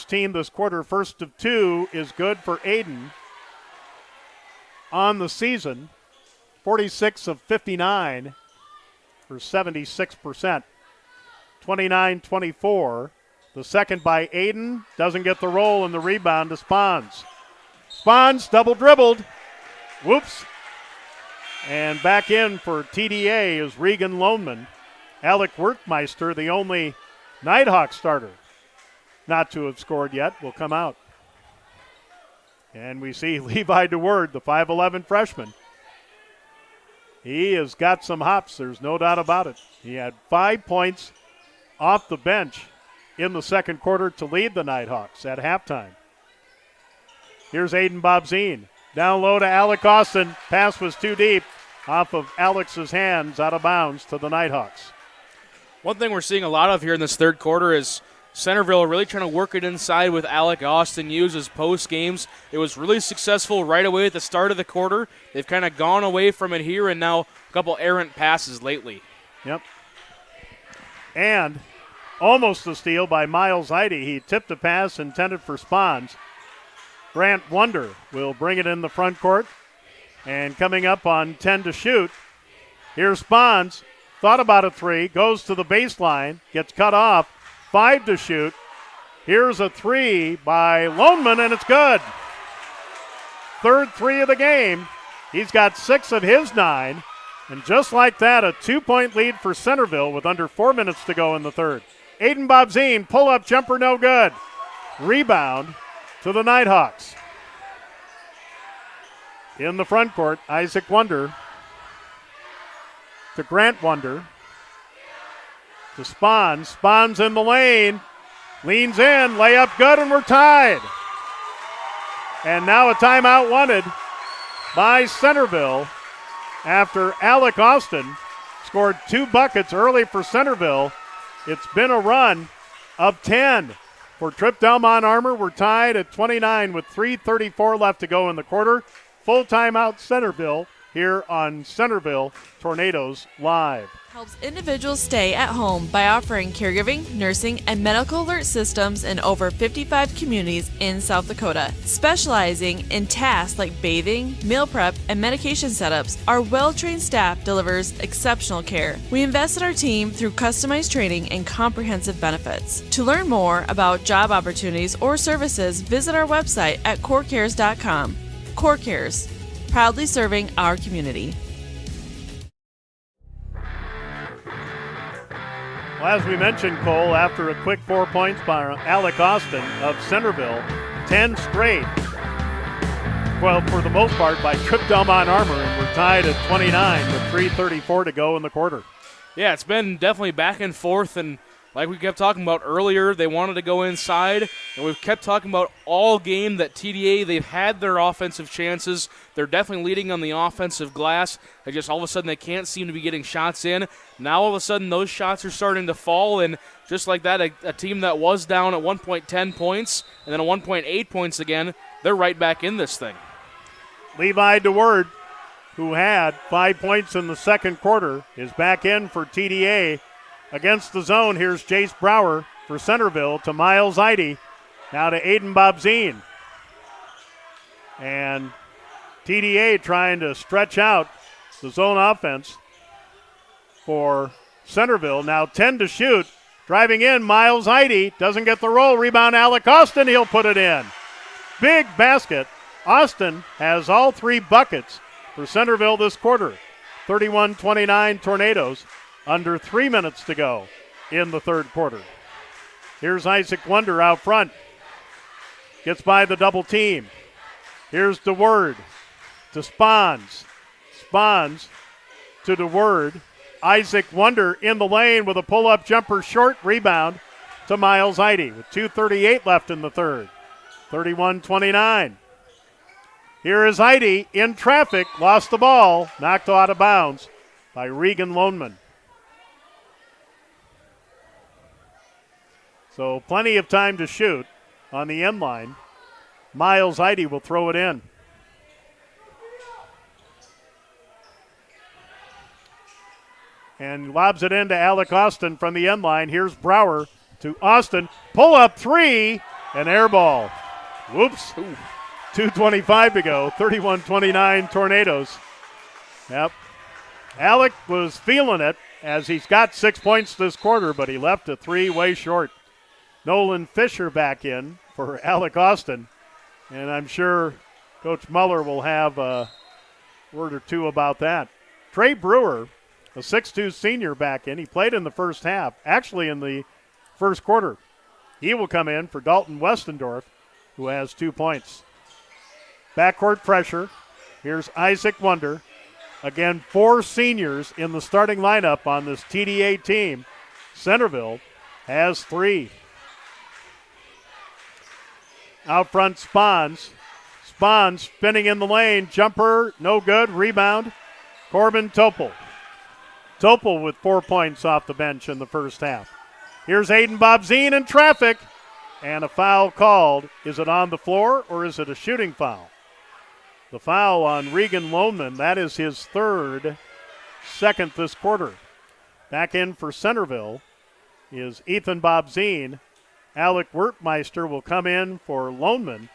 team this quarter. First of 2 is good for Aiden on the season. 46 of 59 for 76%. 29-24. The second by Aiden. Doesn't get the roll, and the rebound to Spons. Spons double dribbled. Whoops. And back in for TDA is Regan Loneman. Alec Werkmeister, the only Nighthawk starter not to have scored yet, will come out. And we see Levi DeWord, the 5'11 freshman. He has got some hops, there's no doubt about it. He had 5 points off the bench in the second quarter to lead the Nighthawks at halftime. Here's Aiden Bobzine. Down low to Alec Austin. Pass was too deep. Off of Alex's hands, out of bounds to the Nighthawks. One thing we're seeing a lot of here in this third quarter is Centerville really trying to work it inside with Alec Austin, use his post games. It was really successful right away at the start of the quarter. They've kind of gone away from it here, and now a couple errant passes lately. Yep. And almost a steal by Miles Heide. He tipped a pass intended for Spons. Grant Wonder will bring it in the front court. And coming up on 10 to shoot, here's Spons. Thought about a 3, goes to the baseline, gets cut off. 5 to shoot. Here's a 3 by Loneman, and it's good. Third 3 of the game. He's got 6 of his 9. And just like that, a 2-point lead for Centerville with under 4 minutes to go in the third. Aiden Bobzine, pull-up jumper, no good. Rebound to the Nighthawks. In the front court, Isaac Wonder to Grant Wonder to Spons. Spons in the lane, leans in, layup good, and we're tied. And now a timeout wanted by Centerville after Alec Austin scored 2 buckets early for Centerville. It's been a run of 10 for Tripp-Delmont Armour. We're tied at 29 with 3:34 left to go in the quarter. Full timeout Centerville here on Centerville Tornadoes Live. Helps individuals stay at home by offering caregiving, nursing, and medical alert systems in over 55 communities in South Dakota. Specializing in tasks like bathing, meal prep, and medication setups, our well-trained staff delivers exceptional care. We invest in our team through customized training and comprehensive benefits. To learn more about job opportunities or services, visit our website at corecares.com. Core Cares, proudly serving our community. Well, as we mentioned, Cole, after a quick 4 points by Alec Austin of Centerville, 10 straight. Well, for the most part, by Tripp-Delmont Armour, and we're tied at 29 with 3:34 to go in the quarter. Yeah, it's been definitely back and forth, and like we kept talking about earlier, they wanted to go inside, and we've kept talking about all game that TDA, they've had their offensive chances. They're definitely leading on the offensive glass. They just all of a sudden they can't seem to be getting shots in. Now all of a sudden those shots are starting to fall, and just like that, a team that was down at 1 point 10 points and then a 1.8 points again, they're right back in this thing. Levi DeWord, who had 5 points in the second quarter, is back in for TDA. Against the zone, here's Jace Brower for Centerville to Miles Heide. Now to Aiden Bobzine. And TDA trying to stretch out the zone offense for Centerville. Now 10 to shoot. Driving in, Miles Heide doesn't get the roll. Rebound, Alec Austin. He'll put it in. Big basket. Austin has all 3 buckets for Centerville this quarter. 31-29 Tornadoes. Under 3 minutes to go in the third quarter. Here's Isaac Wonder out front. Gets by the double team. Here's DeWord to Spahns. Spahns to DeWord. Isaac Wonder in the lane with a pull-up jumper short. Rebound to Miles Heide with 2:38 left in the third. 31-29. Here is Heide in traffic. Lost the ball. Knocked out of bounds by Regan Loneman. So plenty of time to shoot on the end line. Miles Heide will throw it in. And lobs it into Alec Austin from the end line. Here's Brower to Austin. Pull up 3 and air ball. Whoops. 2:25 to go. 31-29 Tornadoes. Yep. Alec was feeling it as he's got 6 points this quarter, but he left a 3 way short. Nolan Fisher back in for Alec Austin. And I'm sure Coach Muller will have a word or two about that. Trey Brewer, a 6'2 senior, back in. He played in the first half, actually in the first quarter. He will come in for Dalton Westendorf, who has 2 points. Backcourt pressure. Here's Isaac Wonder. Again, 4 seniors in the starting lineup on this TDA team. Centerville has 3. Out front, Spahns. Spahns spinning in the lane. Jumper, no good. Rebound, Corbin Topel. Topel with 4 points off the bench in the first half. Here's Aiden Bobzine in traffic. And a foul called. Is it on the floor or is it a shooting foul? The foul on Regan Loneman. That is his second this quarter. Back in for Centerville is Ethan Bobzine. Alec Wertmeister will come in for Loneman,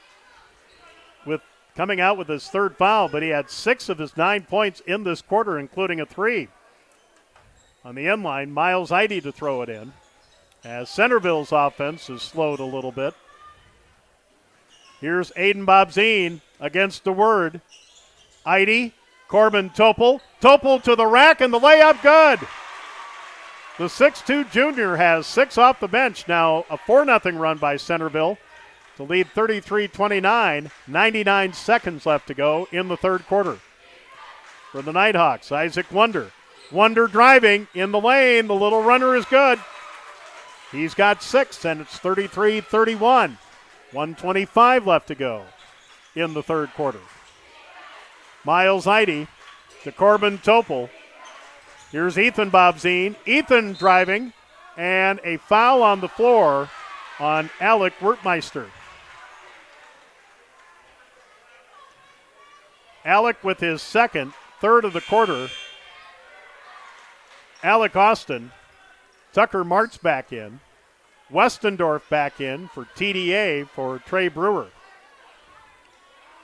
with coming out with his third foul, but he had 6 of his 9 points in this quarter, including a 3. On the end line, Miles Heide to throw it in, as Centerville's offense has slowed a little bit. Here's Aiden Bobzine against DeWord. Heide, Corbin Topel. Topel to the rack, and the layup good. The 6'2 junior has 6 off the bench. Now a 4-0 run by Centerville to lead 33-29. 99 seconds left to go in the third quarter. For the Nighthawks, Isaac Wonder. Wonder driving in the lane. The little runner is good. He's got 6, and it's 33-31. 1:25 left to go in the third quarter. Miles Heide to Corbin Topel. Here's Ethan Bobzine. Ethan driving, and a foul on the floor on Alec Wertmeister. Alec with his third of the quarter. Alec Austin. Tucker Martz back in. Westendorf back in for TDA for Trey Brewer.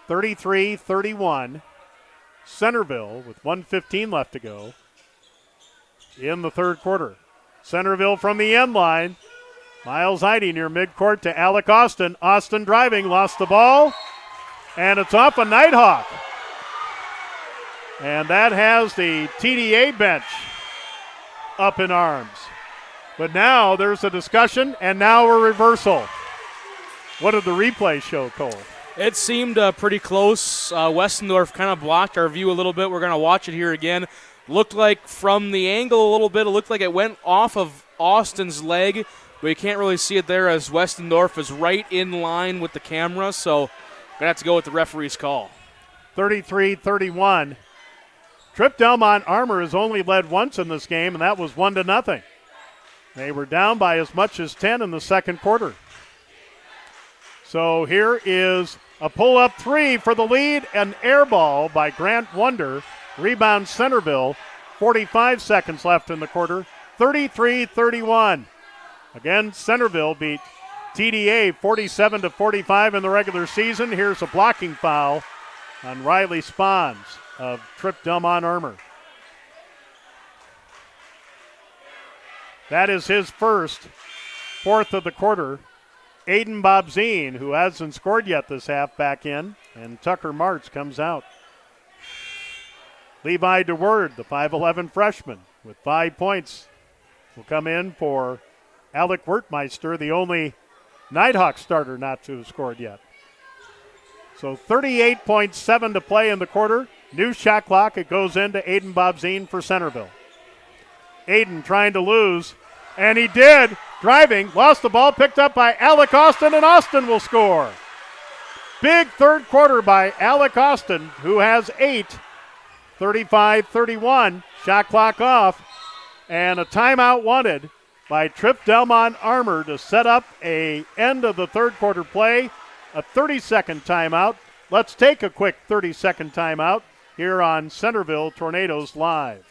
33-31. Centerville with 1:15 left to go in the third quarter. Centerville from the end line. Miles Heide near midcourt to Alec Austin. Austin driving, lost the ball, and it's off a Nighthawk. And that has the TDA bench up in arms. But now there's a discussion, and now a reversal. What did the replay show, Cole? It seemed pretty close. Westendorf kind of blocked our view a little bit. We're going to watch it here again. Looked like from the angle a little bit, it looked like it went off of Austin's leg, but you can't really see it there as Westendorf is right in line with the camera, so we're going to have to go with the referee's call. 33-31. Tripp-Delmont Armour has only led once in this game, and that was 1-0. They were down by as much as 10 in the second quarter. So here is a pull-up 3 for the lead, an air ball by Grant Wonder. Rebound Centerville, 45 seconds left in the quarter, 33-31. Again, Centerville beat TDA 47-45 in the regular season. Here's a blocking foul on Riley Spahns of Tripp-Delmont Armour. That is his first, fourth of the quarter. Aiden Bobzine, who hasn't scored yet this half, back in, and Tucker Martz comes out. Levi DeWord, the 5'11 freshman, with 5 points, will come in for Alec Wertmeister, the only Nighthawk starter not to have scored yet. So 38.7 to play in the quarter. New shot clock. It goes into Aiden Bobzine for Centerville. Aiden trying to lose, and he did. Driving, lost the ball, picked up by Alec Austin, and Austin will score. Big third quarter by Alec Austin, who has 8. 35-31, shot clock off, and a timeout wanted by Tripp-Delmont Armour to set up a end of the third quarter play, a 30-second timeout. Let's take a quick 30-second timeout here on Centerville Tornadoes Live.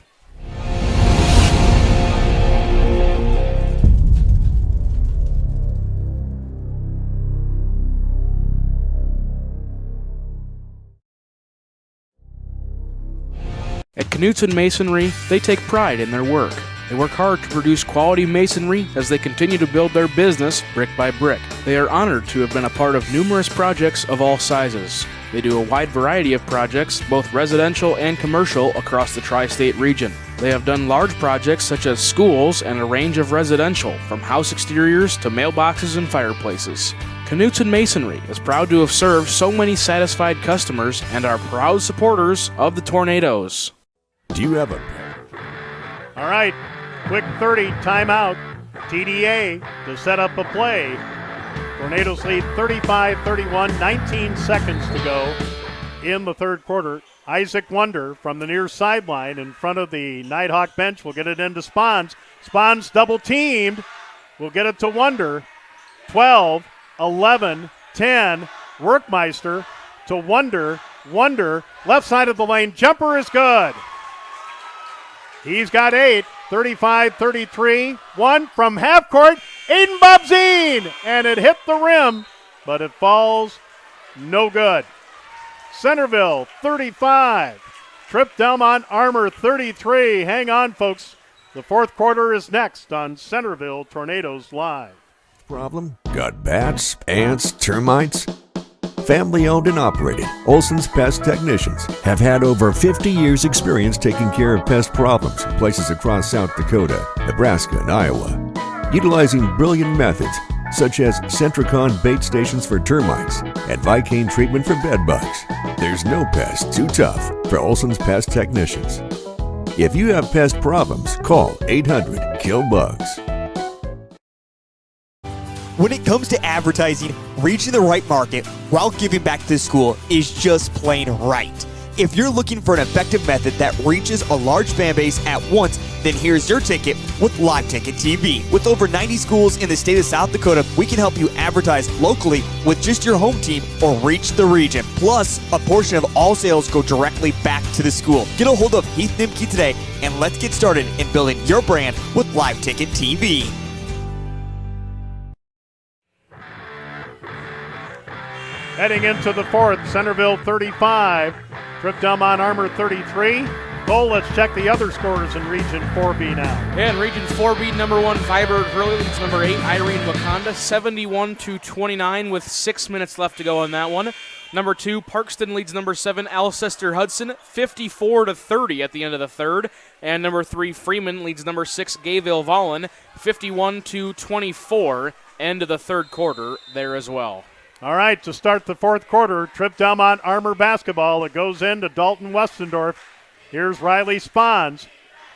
At Knutson Masonry, they take pride in their work. They work hard to produce quality masonry as they continue to build their business brick by brick. They are honored to have been a part of numerous projects of all sizes. They do a wide variety of projects, both residential and commercial, across the tri-state region. They have done large projects such as schools and a range of residential, from house exteriors to mailboxes and fireplaces. Knutson Masonry is proud to have served so many satisfied customers and are proud supporters of the Tornadoes. Do you have a All right, quick 30 timeout. TDA to set up a play. Tornadoes lead 35-31, 19 seconds to go in the third quarter. Isaac Wonder from the near sideline in front of the Nighthawk bench will get it into Spons. Spons double teamed. Will get it to Wonder. 12, 11, 10. Workmeister to Wonder. Wonder, left side of the lane. Jumper is good. He's got 8, 35-33. One from half court, Aiden Bobzine, and it hit the rim, but it falls no good. Centerville 35, Tripp-Delmont Armour 33. Hang on, folks. The fourth quarter is next on Centerville Tornadoes Live. problem? Got bats, ants, termites? Family owned and operated, Olson's Pest Technicians have had over 50 years experience taking care of pest problems in places across South Dakota, Nebraska, and Iowa. Utilizing brilliant methods such as Centricon bait stations for termites and Vicane treatment for bed bugs. There's no pest too tough for Olson's Pest Technicians. If you have pest problems, call 800-KILL-BUGS. When it comes to advertising, reaching the right market while giving back to the school is just plain right. If you're looking for an effective method that reaches a large fan base at once, then here's your ticket with Live Ticket TV. With over 90 schools in the state of South Dakota, we can help you advertise locally with just your home team or reach the region. Plus, a portion of all sales go directly back to the school. Get a hold of Heath Nimke today, and let's get started in building your brand with Live Ticket TV. Heading into the fourth, Centerville 35, Tripp-Delmont Armour 33. Cole, let's check the other scores in Region 4B now. In Region 4B, number 1, Viber Hurley leads number 8, Irene Wakanda, 71-29 with 6 minutes left to go on that one. Number 2, Parkston leads number 7, Alcester Hudson, 54-30 at the end of the third. And number 3, Freeman leads number 6, Gayville Vollen, 51-24, end of the third quarter there as well. All right, to start the fourth quarter, Tripp-Delmont Armour basketball. It goes into Dalton Westendorf. Here's Riley Spons.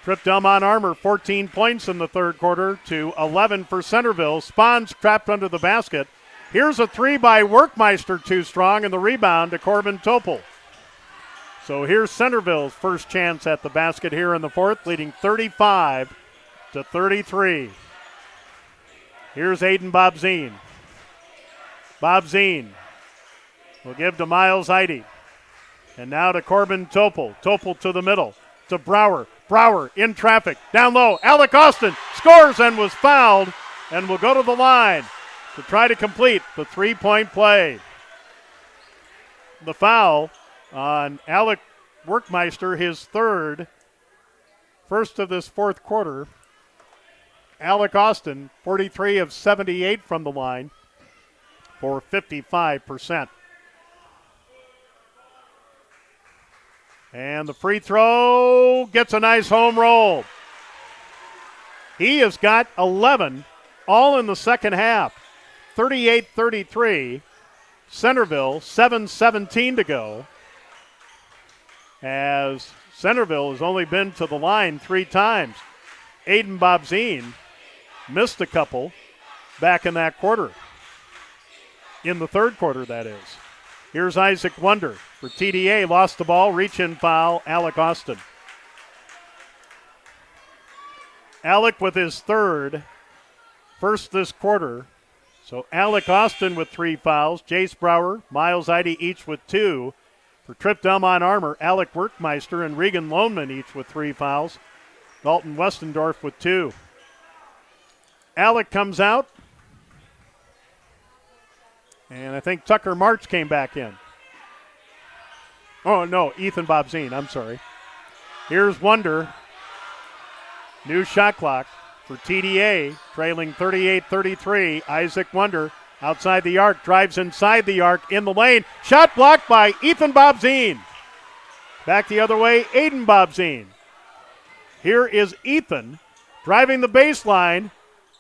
Tripp-Delmont Armour 14 points in the third quarter to 11 for Centerville. Spons trapped under the basket. Here's a three by Workmeister, too strong, and the rebound to Corbin Topol. So here's Centerville's first chance at the basket here in the fourth, leading 35-33. Here's Aiden Bobzine. Bobzine will give to Miles Eide. And now to Corbin Topol. Topol to the middle. To Brower. Brower in traffic. Down low. Alec Austin scores and was fouled and will go to the line to try to complete the three-point play. The foul on Alec Workmeister, his third. First of this fourth quarter. Alec Austin, 43 of 78 from the line for 55%. And the free throw gets a nice home roll. He has got 11, all in the second half. 38-33. Centerville, 7:17 to go. As Centerville has only been to the line 3 times. Aiden Bobzien missed a couple back in that quarter. In the third quarter, that is. Here's Isaac Wonder for TDA. Lost the ball, reach-in foul, Alec Austin. Alec with his first this quarter. So Alec Austin with 3 fouls. Jace Brower, Miles Eide each with 2. For Tripp-Delmont Armour, Alec Werkmeister and Regan Loneman each with 3 fouls. Dalton Westendorf with 2. Alec comes out. And I think Tucker March came back in. Oh, no, Ethan Bobzien, I'm sorry. Here's Wonder. New shot clock for TDA, trailing 38-33. Isaac Wonder outside the arc, drives inside the arc in the lane. Shot blocked by Ethan Bobzien. Back the other way, Aiden Bobzien. Here is Ethan driving the baseline.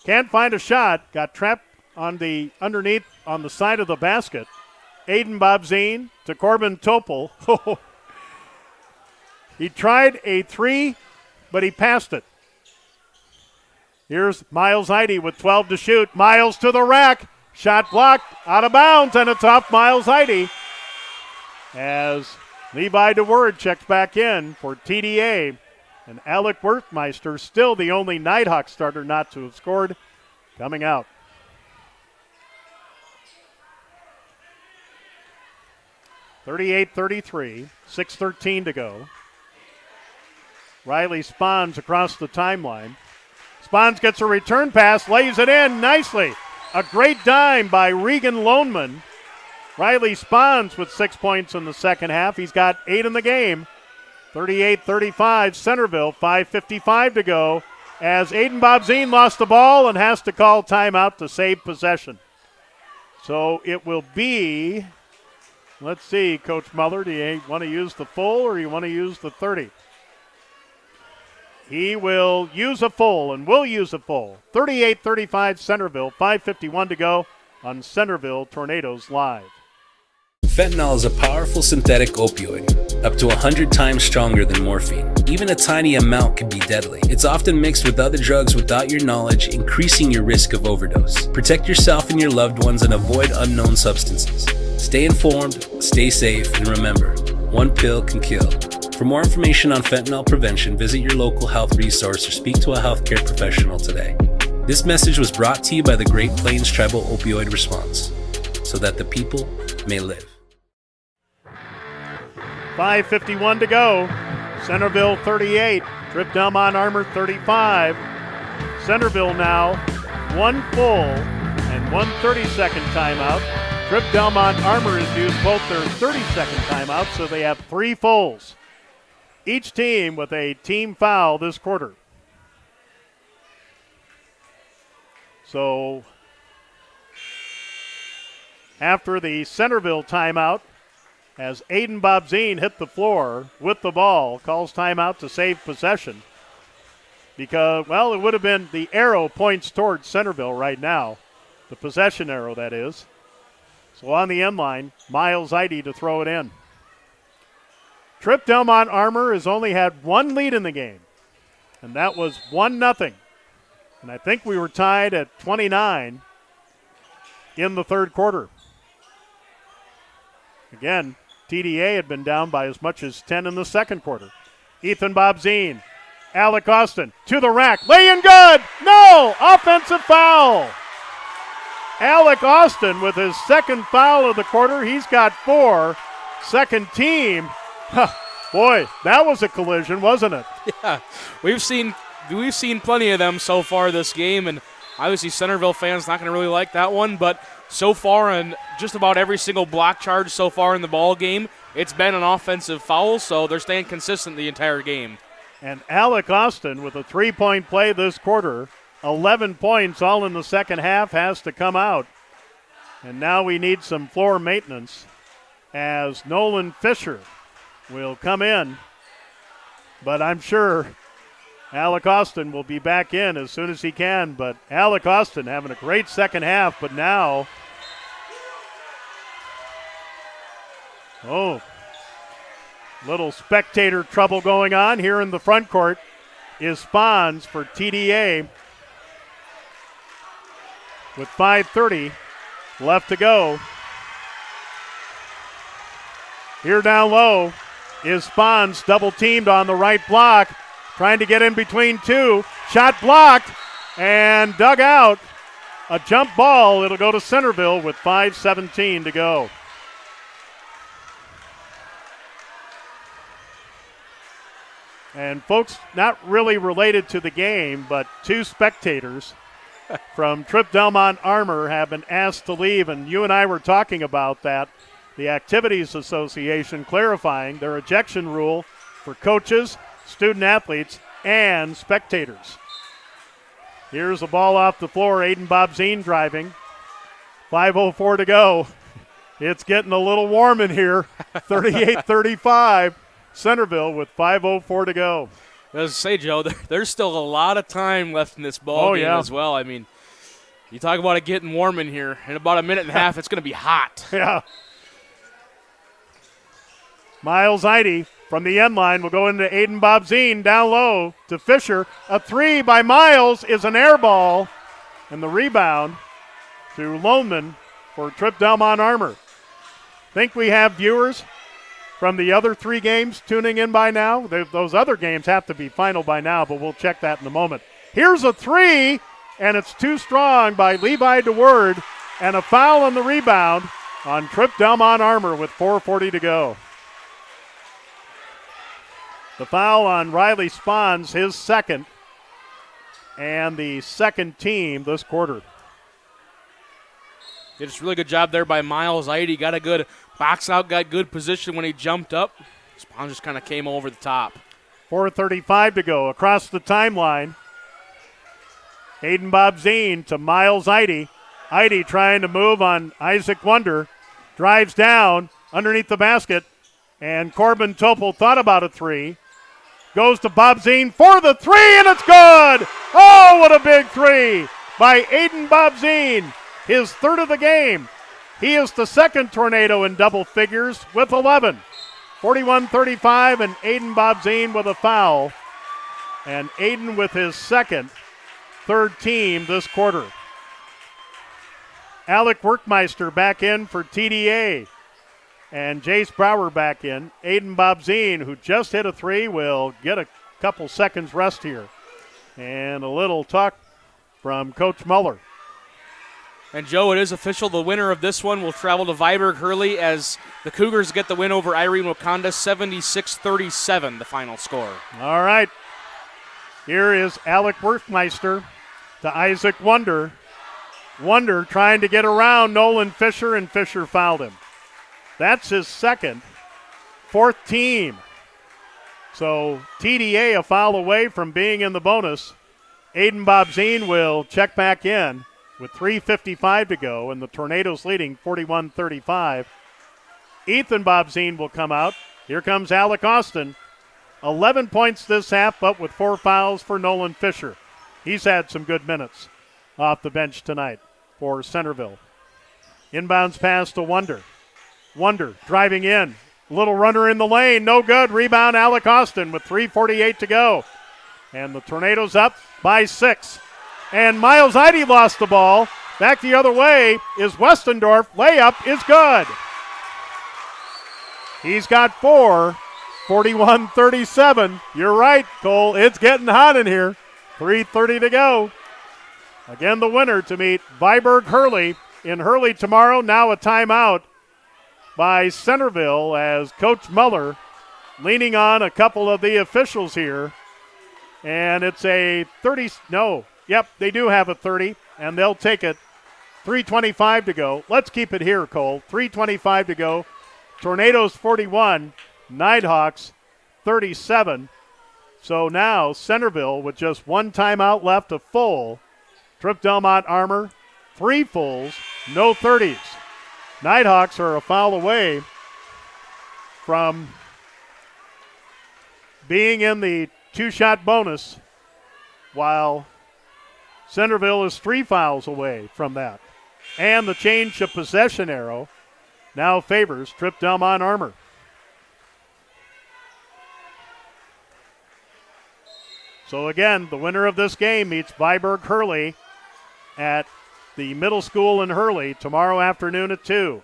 Can't find a shot. Got trapped on the underneath on the side of the basket. Aiden Bobzien to Corbin Topol. He tried a 3, but he passed it. Here's Miles Eide with 12 to shoot. Miles to the rack. Shot blocked, out of bounds, and it's off Miles Eide. As Levi DeWord checks back in for TDA. And Alec Werkmeister, still the only Nighthawk starter not to have scored, coming out. (38-33), 6:13 to go. Riley Spahns across the timeline. Spahns gets a return pass, lays it in nicely. A great dime by Regan Loneman. Riley Spahns with 6 points in the second half. He's got 8 in the game. 38-35, Centerville, 5:55 to go. As Aiden Bobzien lost the ball and has to call timeout to save possession. So it will be, let's see, Coach Muller, do you want to use the full or you want to use the 30? He will use a full, and will use a full. 38-35 Centerville, 5:51 to go on Centerville Tornadoes Live. Fentanyl is a powerful synthetic opioid, up to 100 times stronger than morphine. Even a tiny amount can be deadly. It's often mixed with other drugs without your knowledge, increasing your risk of overdose. Protect yourself and your loved ones and avoid unknown substances. Stay informed, stay safe, and remember, one pill can kill. For more information on fentanyl prevention, visit your local health resource or speak to a healthcare professional today. This message was brought to you by the Great Plains Tribal Opioid Response, so that the people may live. 5:51 to go. Centerville 38, Tripp-Delmont Armour 35. Centerville now 1 full and 1 30-second timeout. Tripp-Delmont Armour has used both their 30-second timeouts, so they have 3 fulls. Each team with a team foul this quarter. So after the Centerville timeout, as Aiden Bobzien hit the floor with the ball, calls timeout to save possession. Because, well, it would have been the arrow points towards Centerville right now. The possession arrow, that is. So on the end line, Miles Eide to throw it in. Tripp-Delmont Armour has only had 1 lead in the game, and that was 1-0. And I think we were tied at 29 in the third quarter. Again, TDA had been down by as much as 10 in the second quarter. Ethan Bobzien, Alec Austin to the rack, laying good, no, offensive foul. Alec Austin with his second foul of the quarter. He's got 4. Second team. Boy, that was a collision, wasn't it? Yeah, we've seen plenty of them so far this game, and obviously Centerville fans not going to really like that one, but so far in just about every single block charge so far in the ball game, it's been an offensive foul, so they're staying consistent the entire game. And Alec Austin with a 3-point play this quarter, 11 points all in the second half has to come out. And now we need some floor maintenance as Nolan Fisher will come in. But I'm sure Alec Austin will be back in as soon as he can. But Alec Austin having a great second half, but now, little spectator trouble going on here in the front court is Spahns for TDA with 5:30 left to go. Here down low is Spahns, double teamed on the right block, trying to get in between two. Shot blocked and dug out. A jump ball. It'll go to Centerville with 5:17 to go. And folks, not really related to the game, but two spectators from Tripp-Delmont Armour have been asked to leave, and you and I were talking about that. The Activities Association clarifying their ejection rule for coaches, student athletes, and spectators. Here's the ball off the floor. Aiden Bobzine driving. 5:04 to go. It's getting a little warm in here. 38-35. Centerville with 5:04 to go. As I say, Joe, there's still a lot of time left in this ball game as well. I mean, you talk about it getting warm in here. In about a minute and a half, it's going to be hot. Yeah. Miles Eide from the end line will go into Aiden Bobzine down low to Fisher. A three by Miles is an air ball. And the rebound to Loneman for Tripp-Delmont Armour. Think we have viewers from the other three games tuning in by now? Those other games have to be final by now, but we'll check that in a moment. Here's a three, and it's too strong by Levi DeWord, and a foul on the rebound on Tripp-Delmont Armour with 4:40 to go. The foul on Riley Spahns, his second, and the second team this quarter. It's a really good job there by Miles Eide. Got a good box out, got good position when he jumped up. Spahns just kind of came over the top. 4:35 to go across the timeline. Aiden Bobzine to Miles Eide. Eide trying to move on Isaac Wonder. Drives down underneath the basket. And Corbin Topol thought about a three. Goes to Bobzine for the three, and it's good! Oh, what a big three by Aiden Bobzine. His third of the game. He is the second Tornado in double figures with 11. 41-35, and Aiden Bobzine with a foul. And Aiden with his second, third team this quarter. Alec Workmeister back in for TDA. And Jace Brower back in. Aiden Bobzine, who just hit a three, will get a couple seconds rest here. And a little talk from Coach Muller. And, Joe, it is official. The winner of this one will travel to Viborg Hurley as the Cougars get the win over Irene Wakanda, 76-37, the final score. All right. Here is Alec Workmeister to Isaac Wonder. Wonder trying to get around Nolan Fisher, and Fisher fouled him. That's his second, fourth team. So TDA a foul away from being in the bonus. Aiden Bobzine will check back in with 3:55 to go, and the Tornadoes leading 41-35. Ethan Bobzine will come out. Here comes Alec Austin. 11 points this half, but with 4 fouls for Nolan Fisher. He's had some good minutes off the bench tonight for Centerville. Inbounds pass to Wonder. Wonder driving in. Little runner in the lane. No good. Rebound Alec Austin with 3:48 to go. And the Tornadoes up by 6. And Miles Eide lost the ball. Back the other way is Westendorf. Layup is good. He's got 4. 41-37. You're right, Cole. It's getting hot in here. 3:30 to go. Again, the winner to meet Viborg Hurley in Hurley tomorrow. Now a timeout by Centerville as Coach Muller leaning on a couple of the officials here. And it's a 30. No. Yep, they do have a 30, and they'll take it. 3:25 to go. Let's keep it here, Cole. 3:25 to go. Tornadoes 41, Nighthawks 37. So now Centerville with just one timeout left, a full, Tripp-Delmont Armour, 3 fulls, no 30s. Nighthawks are a foul away from being in the 2-shot bonus, while Centerville is 3 fouls away from that. And the change of possession arrow now favors Tripp-Delmont Armour. So again, the winner of this game meets Viborg-Hurley at the middle school in Hurley tomorrow afternoon at 2.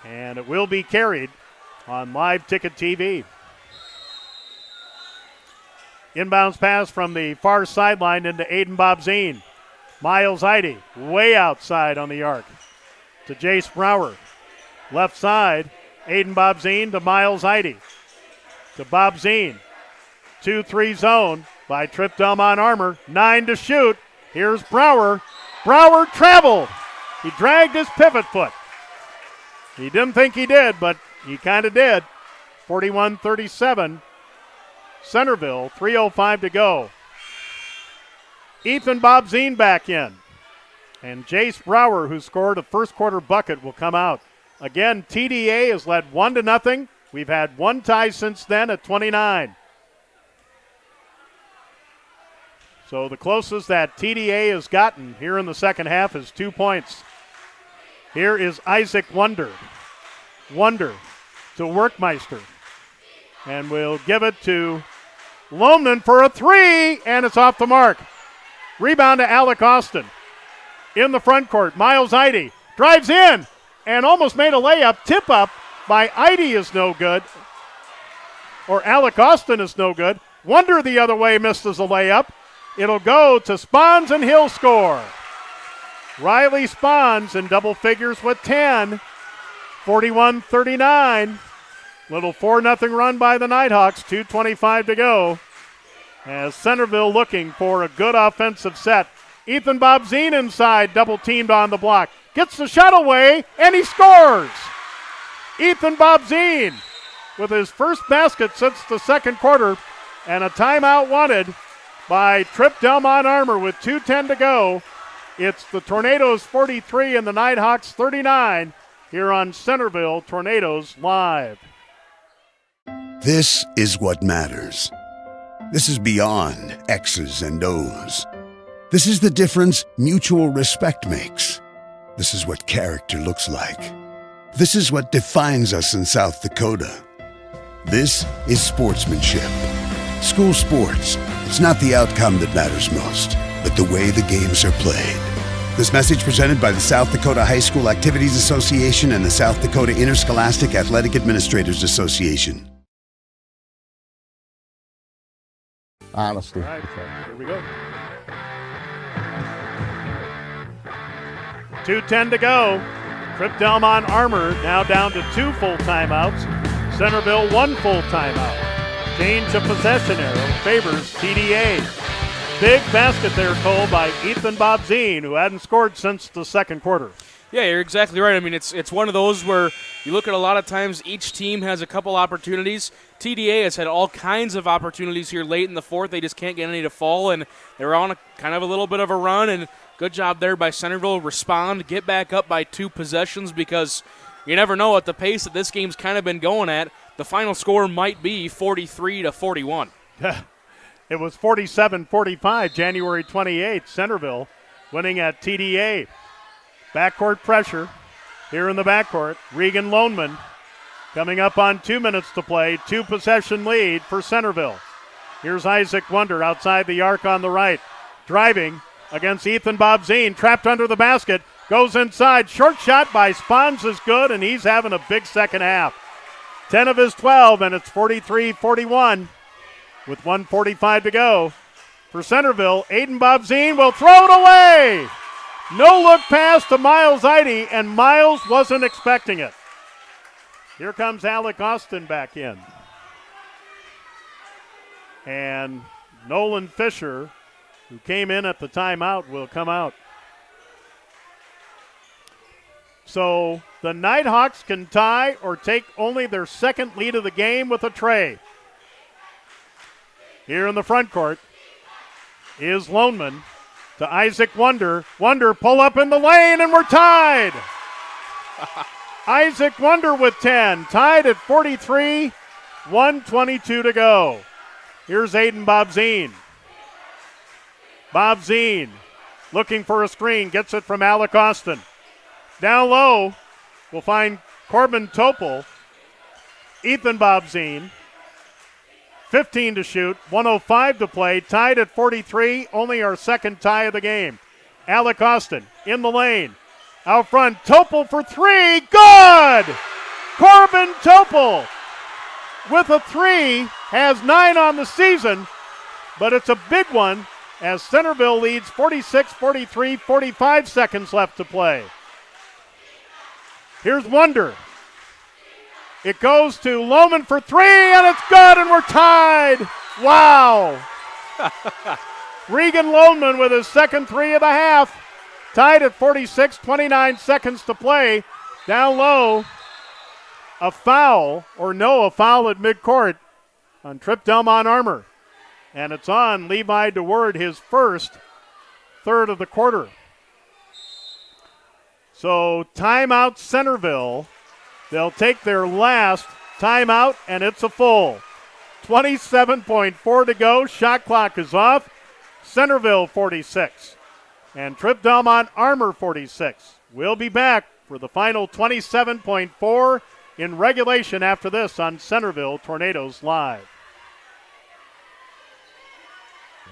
And it will be carried on Live Ticket TV. Inbounds pass from the far sideline into Aiden Bobzine. Miles Eide way outside on the arc to Jace Brower. Left side, Aiden Bobzine to Miles Eide. To Bobzine. 2-3 zone by Tripp-Delmont Armour. 9 to shoot. Here's Brower. Brower traveled. He dragged his pivot foot. He didn't think he did, but he kind of did. 41-37. Centerville, 3:05 to go. Ethan Bobzine back in. And Jace Brower, who scored a first quarter bucket, will come out. Again, TDA has led 1-0. We've had 1 tie since then at 29. So the closest that TDA has gotten here in the second half is 2 points. Here is Isaac Wonder. Wonder to Workmeister. And we'll give it to Lohman for a 3, and it's off the mark. Rebound to Alec Austin. In the front court, Miles Eide drives in and almost made a layup. Tip up by Eide is no good. Or Alec Austin is no good. Wonder the other way misses a layup. It'll go to Spons and he'll score. Riley Spons in double figures with 10. 41-39. Little 4-0 run by the Nighthawks. 2:25 to go. As Centerville looking for a good offensive set. Ethan Bobzine inside, double teamed on the block. Gets the shot away, and he scores. Ethan Bobzine with his first basket since the second quarter, and a timeout wanted by Tripp-Delmont Armour with 2:10 to go. It's the Tornadoes 43 and the Nighthawks 39 here on Centerville Tornadoes Live. This is what matters. This is beyond X's and O's. This is the difference mutual respect makes. This is what character looks like. This is what defines us in South Dakota. This is sportsmanship. School sports, it's not the outcome that matters most, but the way the games are played. This message presented by the South Dakota High School Activities Association and the South Dakota Interscholastic Athletic Administrators Association. Honesty. All right, here we go. 2:10 to go. Tripp-Delmont Armour now down to 2 full timeouts. Centerville 1 full timeout. Change of possession arrow favors TDA. Big basket there, Cole, by Ethan Bobzine, who hadn't scored since the second quarter. Yeah, you're exactly right. I mean, it's one of those where you look at a lot of times each team has a couple opportunities. TDA has had all kinds of opportunities here late in the fourth. They just can't get any to fall, and they're on a kind of a little bit of a run, and good job there by Centerville. Respond, get back up by 2 possessions, because you never know at the pace that this game's kind of been going at. The final score might be 43-41. It was 47-45, January 28th. Centerville winning at TDA. Backcourt pressure here in the backcourt. Regan Loneman coming up on 2 minutes to play. 2-possession lead for Centerville. Here's Isaac Wonder outside the arc on the right. Driving against Ethan Bobzine. Trapped under the basket. Goes inside. Short shot by Spons is good, and he's having a big second half. 10 of his 12, and it's 43-41 with 1:45 to go. For Centerville, Aiden Bobzine will throw it away. No look pass to Miles Eide, and Miles wasn't expecting it. Here comes Alec Austin back in. And Nolan Fisher, who came in at the timeout, will come out. So the Nighthawks can tie or take only their second lead of the game with a tray. Here in the front court is Loneman. to Isaac Wonder. Wonder pull up in the lane, and we're tied. Isaac Wonder with 10, tied at 43, 1:22 to go. Here's Aiden Bobzine. Bobzine looking for a screen, gets it from Alec Austin. Down low, we'll find Corbin Topol. Ethan Bobzine, 15 to shoot, 1:05 to play, tied at 43, only our second tie of the game. Alec Austin in the lane. Out front, Topol for three, good! Corbin Topol with a three, has 9 on the season, but it's a big one as Centerville leads 46-43, 45 seconds left to play. Here's Wonder. It goes to Lohman for three, and it's good, and we're tied. Wow. Regan Lohman with his second three of the half. Tied at 46, 29 seconds to play. Down low, a foul at midcourt on Tripp-Delmont Armour. And it's on Levi DeWord, his first third of the quarter. So timeout Centerville. They'll take their last timeout, and it's a full. 27.4 to go. Shot clock is off. Centerville 46. And Tripp-Delmont Armour 46. We'll be back for the final 27.4 in regulation after this on Centerville Tornadoes Live.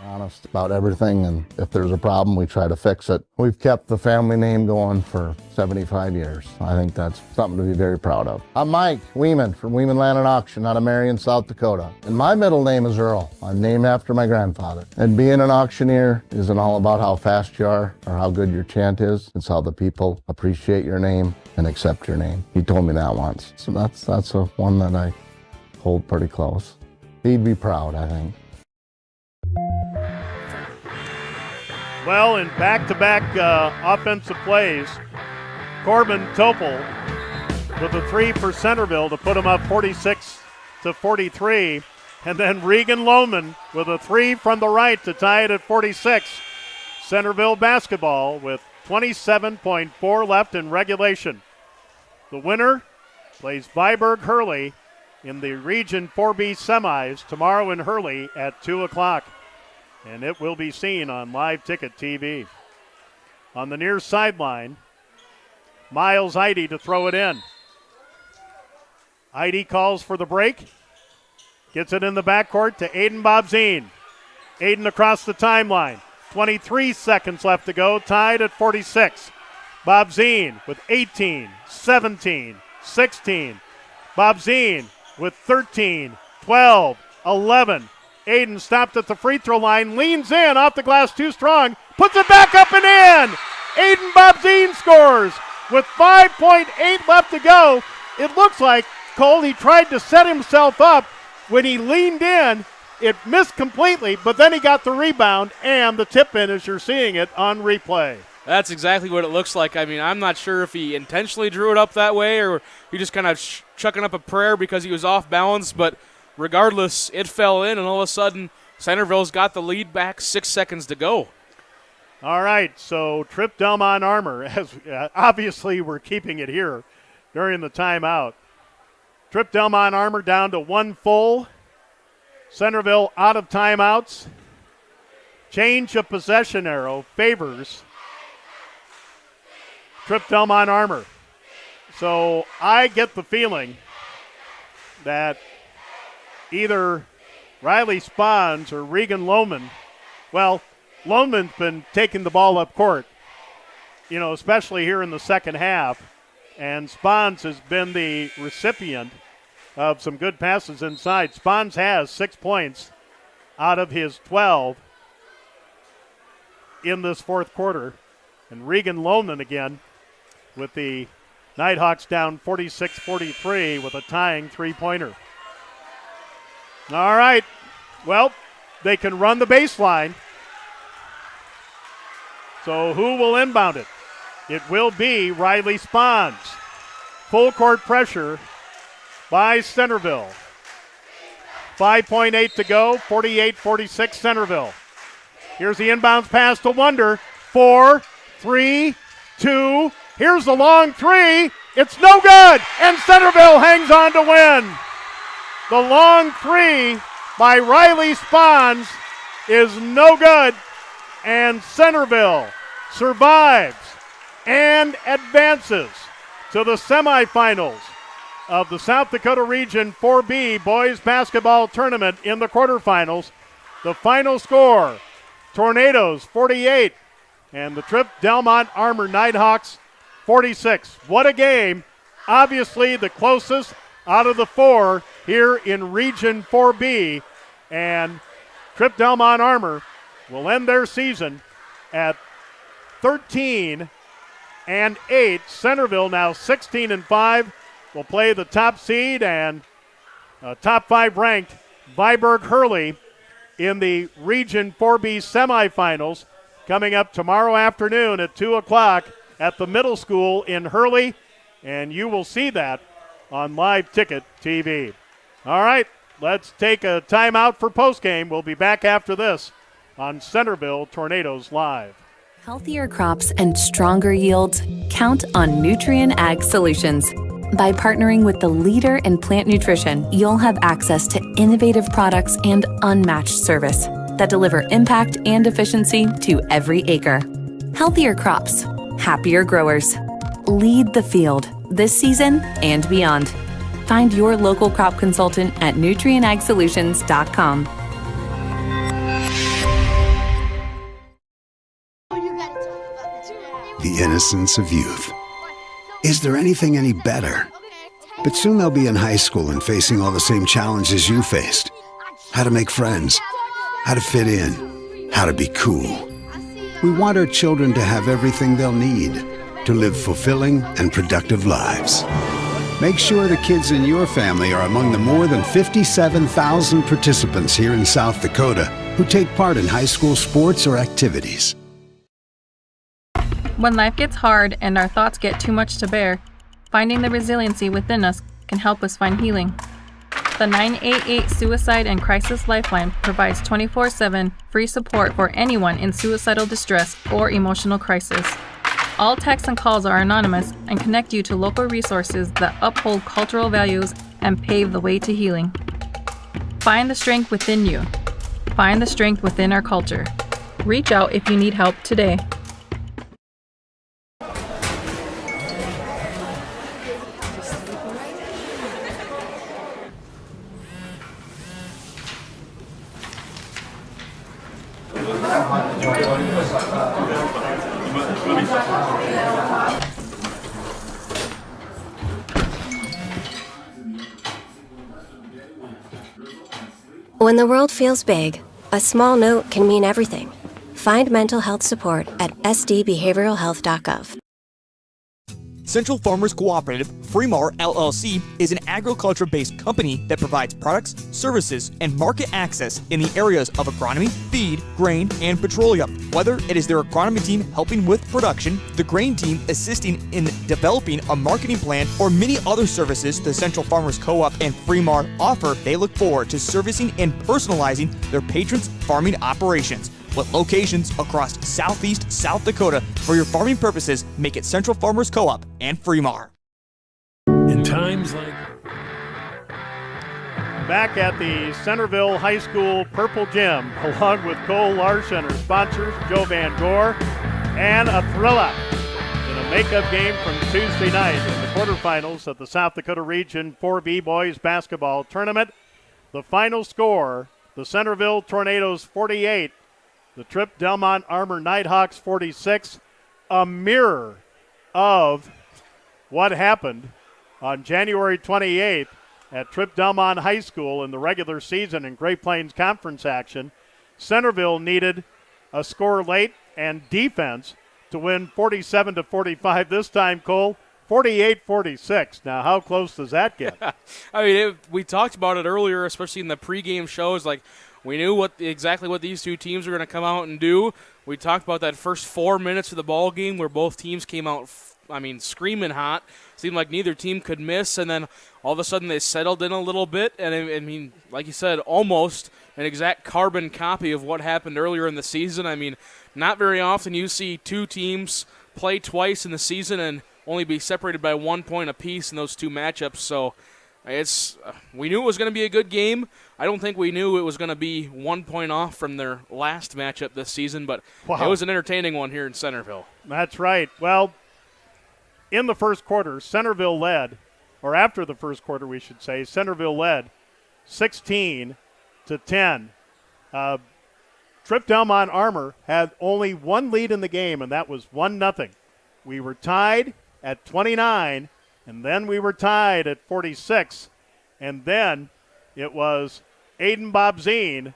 Honest about everything, and if there's a problem, we try to fix it. We've kept the family name going for 75 years. I think that's something to be very proud of. I'm Mike Weeman from Weeman Land and Auction out of Marion, South Dakota. And my middle name is Earl. I'm named after my grandfather. And being an auctioneer isn't all about how fast you are or how good your chant is. It's how the people appreciate your name and accept your name. He told me that once. So that's a one that I hold pretty close. He'd be proud, I think. Well, in back-to-back offensive plays, Corbin Topol with a three for Centerville to put them up 46-43. And then Regan Lohman with a three from the right to tie it at 46. Centerville basketball with 27.4 left in regulation. The winner plays Viborg Hurley in the Region 4B semis tomorrow in Hurley at 2 o'clock. And it will be seen on Live Ticket TV. On the near sideline, Miles Eide to throw it in. Eide calls for the break. Gets it in the backcourt to Aiden Bobzine. Aiden across the timeline. 23 seconds left to go, tied at 46. Bobzine with 18, 17, 16. Bobzine with 13, 12, 11. Aiden stopped at the free throw line, leans in, off the glass too strong, puts it back up and in. Aiden Bobzine scores with 5.8 left to go. It looks like, Cole, he tried to set himself up. When he leaned in, it missed completely, but then he got the rebound and the tip in as you're seeing it on replay. That's exactly what it looks like. I mean, I'm not sure if he intentionally drew it up that way or he just kind of chucking up a prayer because he was off balance, but regardless, it fell in, and all of a sudden, Centerville's got the lead back, 6 seconds to go. All right, so Tripp-Delmont Armour, as obviously we're keeping it here during the timeout. Tripp-Delmont Armour down to one full. Centerville out of timeouts. Change of possession arrow favors Tripp-Delmont Armour. So I get the feeling that either Riley Spahns or Regan Lohman. Well, Lohman's been taking the ball up court, especially here in the second half. And Spahns has been the recipient of some good passes inside. Spahns has 6 points out of his 12 in this fourth quarter. And Regan Lohman again with the Nighthawks down 46-43 with a tying three-pointer. All right. Well, they can run the baseline. So who will inbound it? It will be Riley Spahns. Full court pressure by Centerville. 5.8 to go, 48-46 Centerville. Here's the inbounds pass to Wonder. 4, 3, 2. Here's the long three. It's no good, and Centerville hangs on to win. The long three by Riley Spahns is no good, and Centerville survives and advances to the semifinals of the South Dakota Region 4B Boys Basketball Tournament in the quarterfinals. The final score, Tornadoes 48 and the Tripp-Delmont Armour Nighthawks 46. What a game. Obviously the closest out of the four here in Region 4B, and Tripp-Delmont Armour will end their season at 13-8. Centerville now 16-5 will play the top seed and top 5 ranked Viborg Hurley in the Region 4B semifinals coming up tomorrow afternoon at 2 o'clock at the middle school in Hurley, and you will see that on Live Ticket TV. All right, let's take a timeout for postgame. We'll be back after this on Centerville Tornadoes Live. Healthier crops and stronger yields count on Nutrien Ag Solutions. By partnering with the leader in plant nutrition, you'll have access to innovative products and unmatched service that deliver impact and efficiency to every acre. Healthier crops, happier growers. Lead the field this season and beyond. Find your local crop consultant at nutrienagsolutions.com. The innocence of youth. Is there anything any better? But soon they'll be in high school and facing all the same challenges you faced. How to make friends, how to fit in, how to be cool. We want our children to have everything they'll need to live fulfilling and productive lives. Make sure the kids in your family are among the more than 57,000 participants here in South Dakota who take part in high school sports or activities. When life gets hard and our thoughts get too much to bear, finding the resiliency within us can help us find healing. The 988 Suicide and Crisis Lifeline provides 24/7 free support for anyone in suicidal distress or emotional crisis. All texts and calls are anonymous and connect you to local resources that uphold cultural values and pave the way to healing. Find the strength within you. Find the strength within our culture. Reach out if you need help today. When the world feels big, a small note can mean everything. Find mental health support at sdbehavioralhealth.gov. Central Farmers Cooperative, Fremar LLC, is an agriculture-based company that provides products, services, and market access in the areas of agronomy, feed, grain, and petroleum. Whether it is their agronomy team helping with production, the grain team assisting in developing a marketing plan, or many other services the Central Farmers Co-op and Fremar offer, they look forward to servicing and personalizing their patrons' farming operations. With locations across southeast South Dakota for your farming purposes, make it Central Farmers Co-op and Fremar. In times like... Back at the Centerville High School Purple Gym, along with Cole Larson, our sponsors, Joe Van Gore, and a thriller in a makeup game from Tuesday night in the quarterfinals of the South Dakota Region 4B Boys Basketball Tournament. The final score, the Centerville Tornadoes 48, the Tripp-Delmont Armour Nighthawks 46, a mirror of what happened on January 28th at Tripp-Delmont High School in the regular season in Great Plains Conference action. Centerville needed a score late and defense to win 47-45. This time, Cole, 48-46. Now, how close does that get? I mean, we talked about it earlier, especially in the pregame shows. Like, we knew exactly what these two teams were going to come out and do. We talked about that first 4 minutes of the ball game where both teams came out screaming hot. Seemed like neither team could miss, and then all of a sudden they settled in a little bit. And I mean, like you said, almost an exact carbon copy of what happened earlier in the season. I mean, not very often you see two teams play twice in the season and only be separated by 1 point apiece in those two matchups. So we knew it was going to be a good game. I don't think we knew it was going to be 1 point off from their last matchup this season, but It was an entertaining one here in Centerville. That's right. Well, in the first quarter, Centerville led, or after the first quarter, we should say, Centerville led 16-10. Tripp-Delmont Armour had only one lead in the game, and that was 1-0. We were tied at 29, and then we were tied at 46, and then it was Aiden Bobzine,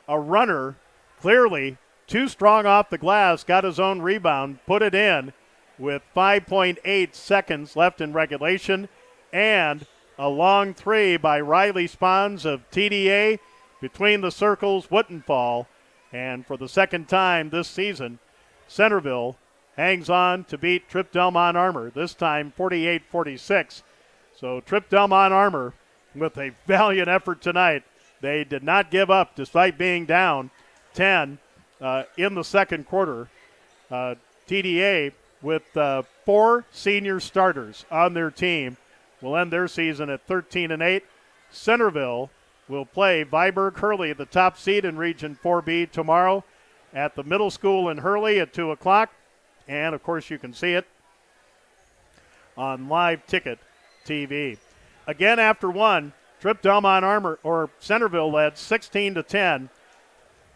a runner, clearly too strong off the glass, got his own rebound, put it in with 5.8 seconds left in regulation, and a long three by Riley Spons of TDA between the circles wouldn't fall. And for the second time this season, Centerville hangs on to beat Tripp-Delmont Armour, this time 48-46. So Tripp-Delmont Armour with a valiant effort tonight. They did not give up despite being down 10 in the second quarter. TDA with 4 senior starters on their team will end their season at 13-8. Centerville will play Viborg Hurley, the top seed in Region 4B, tomorrow at the middle school in Hurley at 2 o'clock. And, of course, you can see it on Live Ticket TV. Again, after one, Tripp-Delmont Armour, or Centerville, led 16-10.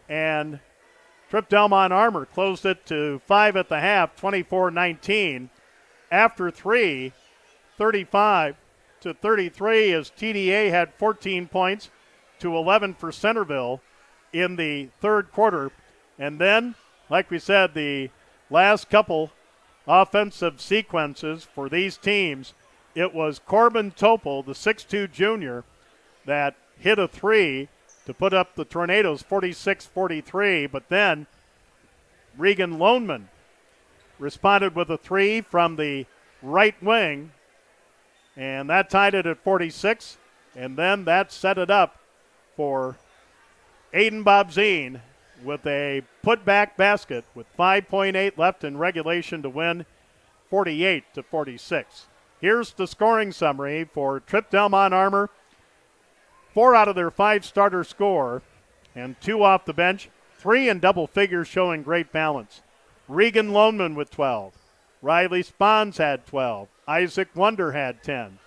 And Tripp-Delmont Armour closed it to 5 at the half, 24-19. After 3, 35-33 as TDA had 14 points to 11 for Centerville in the third quarter. And then, like we said, the last couple offensive sequences for these teams, it was Corbin Topol, the 6'2 junior, that hit a three to put up the Tornadoes 46-43, but then Regan Loneman responded with a three from the right wing, and that tied it at 46, and then that set it up for Aiden Bobzine with a putback basket with 5.8 left in regulation to win 48-46. Here's the scoring summary for Tripp-Delmont Armour. 4 out of their 5 starters score, and 2 off the bench. 3 in double figures showing great balance. Regan Loneman with 12. Riley Spons had 12. Isaac Wonder had 10.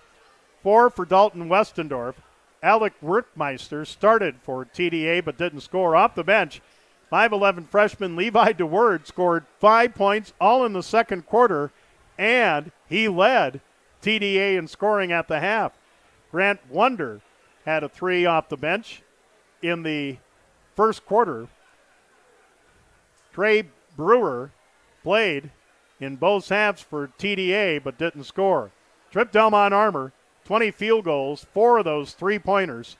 4 for Dalton Westendorf. Alec Werkmeister started for TDA but didn't score off the bench. 5'11 freshman Levi DeWord scored 5 points all in the second quarter, and he led TDA in scoring at the half. Grant Wonder had a 3 off the bench in the first quarter. Trey Brewer played in both halves for TDA but didn't score. Tripp-Delmont Armour, 20 field goals, 4 of those 3-pointers.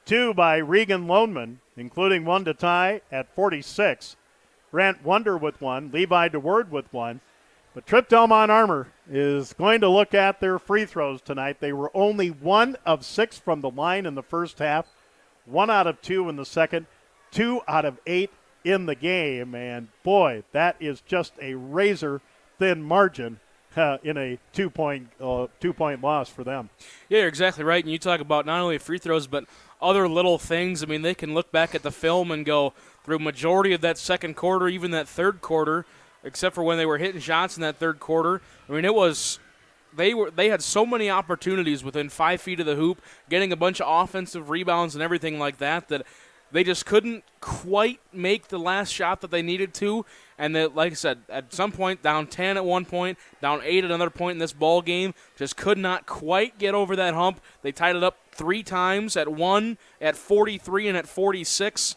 2 by Regan Loneman, including 1 to tie at 46. Grant Wonder with 1, Levi DeWord with 1. But Tripp-Delmont Armour is going to look at their free throws tonight. They were only 1 of 6 from the line in the first half, 1 out of 2 in the second, 2 out of 8 in the game. And, boy, that is just a razor-thin margin in a two-point loss for them. Yeah, you're exactly right. And you talk about not only free throws but other little things. I mean, they can look back at the film and go through majority of that second quarter, even that third quarter, except for when they were hitting shots in that third quarter. I mean, they had so many opportunities within 5 feet of the hoop, getting a bunch of offensive rebounds and everything like that, that they just couldn't quite make the last shot that they needed to. And that, like I said, at some point, down 10 at one point, down 8 at another point in this ball game, just could not quite get over that hump. They tied it up 3 times, at 1, at 43, and at 46.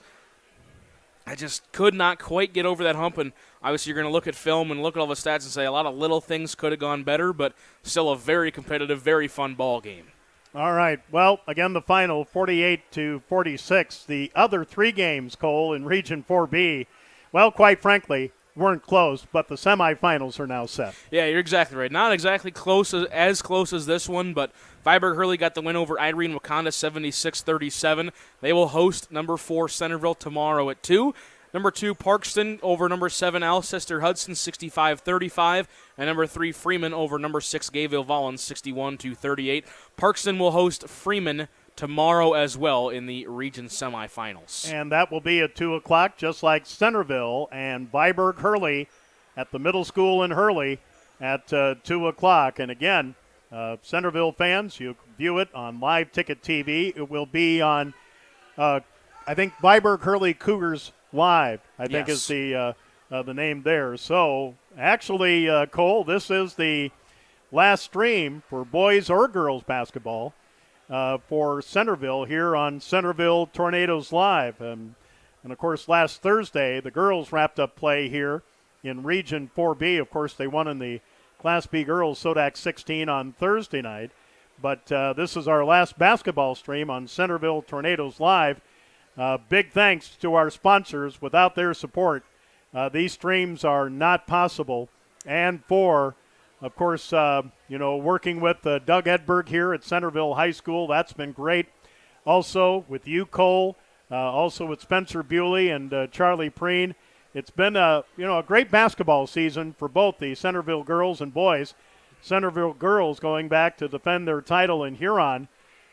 I just could not quite get over that hump, and obviously you're going to look at film and look at all the stats and say a lot of little things could have gone better, but still a very competitive, very fun ball game. All right. Well, again, the final 48-46. The other 3 games, Cole, in Region 4B, well, quite frankly, weren't close, but the semifinals are now set. Yeah, you're exactly right. Not exactly close as close as this one, but Viborg Hurley got the win over Irene Wakanda 76-37. They will host number 4 Centerville tomorrow at 2. Number 2 Parkston over number 7 Alcester Hudson 65-35, and number 3 Freeman over number 6 Gayville Volans 61-38. Parkston will host Freeman tomorrow as well in the region semifinals. And that will be at 2 o'clock, just like Centerville and Viborg Hurley at the middle school in Hurley at 2 o'clock. And again, Centerville fans, you view it on Live Ticket TV. It will be on, I think, Viborg Hurley Cougars Live, I think is the name there. So actually, Cole, this is the last stream for boys or girls basketball for Centerville here on Centerville Tornadoes Live. And of course, last Thursday, the girls wrapped up play here in Region 4B. Of course, they won in the Class B girls Sodak 16 on Thursday night. But this is our last basketball stream on Centerville Tornadoes Live. Big thanks to our sponsors. Without their support, these streams are not possible. And for, of course, working with Doug Edberg here at Centerville High School, that's been great. Also with you, Cole, also with Spencer Bewley and Charlie Preen. It's been a great basketball season for both the Centerville girls and boys. Centerville girls going back to defend their title in Huron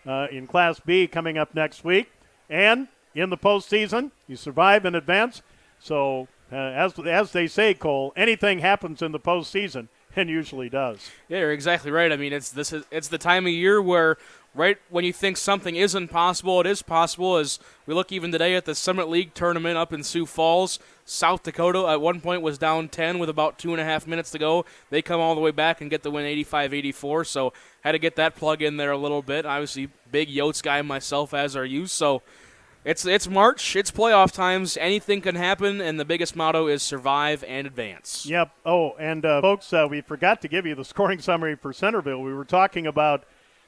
in Class B coming up next week. And in the postseason, you survive in advance. So as they say, Cole, anything happens in the postseason, and usually does. Yeah, you're exactly right. I mean, it's the time of year where right when you think something isn't possible, it is possible. As we look even today at the Summit League tournament up in Sioux Falls, South Dakota at one point was down 10 with about 2.5 minutes to go. They come all the way back and get the win 85-84, so had to get that plug in there a little bit. Obviously, big Yotes guy myself, as are you, so it's March, it's playoff times, anything can happen, and the biggest motto is survive and advance. Yep. Oh, and folks, we forgot to give you the scoring summary for Centerville. We were talking about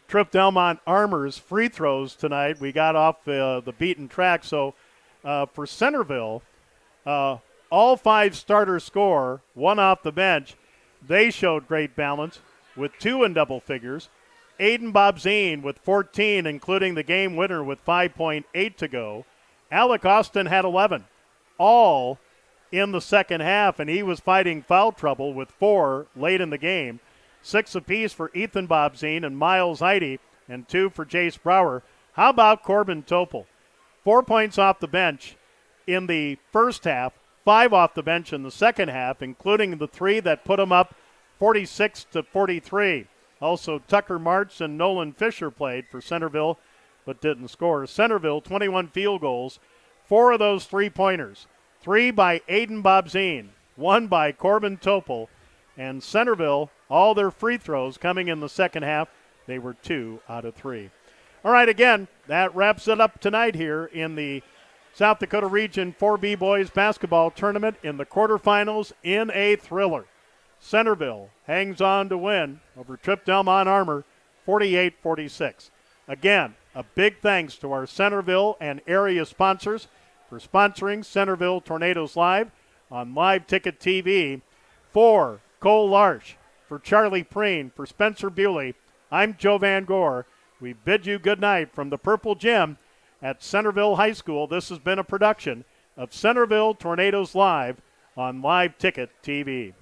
Tripp-Delmont Armour's free throws tonight. We got off the beaten track. So for Centerville, all 5 starters score, 1 off the bench. They showed great balance with 2 in double figures. Aiden Bobzine with 14, including the game winner with 5.8 to go. Alec Austin had 11, all in the second half, and he was fighting foul trouble with 4 late in the game. 6 apiece for Ethan Bobzine and Miles Heide, and 2 for Jace Brower. How about Corbin Topol? 4 points off the bench in the first half, 5 off the bench in the second half, including the 3 that put him up 46-43. Also, Tucker Martz and Nolan Fisher played for Centerville but didn't score. Centerville, 21 field goals, 4 of those 3-pointers. 3 by Aiden Bobzine, 1 by Corbin Topol, and Centerville, all their free throws coming in the second half, they were 2 out of 3. All right, again, that wraps it up tonight here in the South Dakota Region 4B Boys Basketball Tournament in the quarterfinals in a thriller. Centerville hangs on to win over Tripp-Delmont Armour 48-46. Again, a big thanks to our Centerville and area sponsors for sponsoring Centerville Tornadoes Live on Live Ticket TV. For Cole Larsch, for Charlie Preen, for Spencer Bewley, I'm Joe Van Gore. We bid you good night from the Purple Gym at Centerville High School. This has been a production of Centerville Tornadoes Live on Live Ticket TV.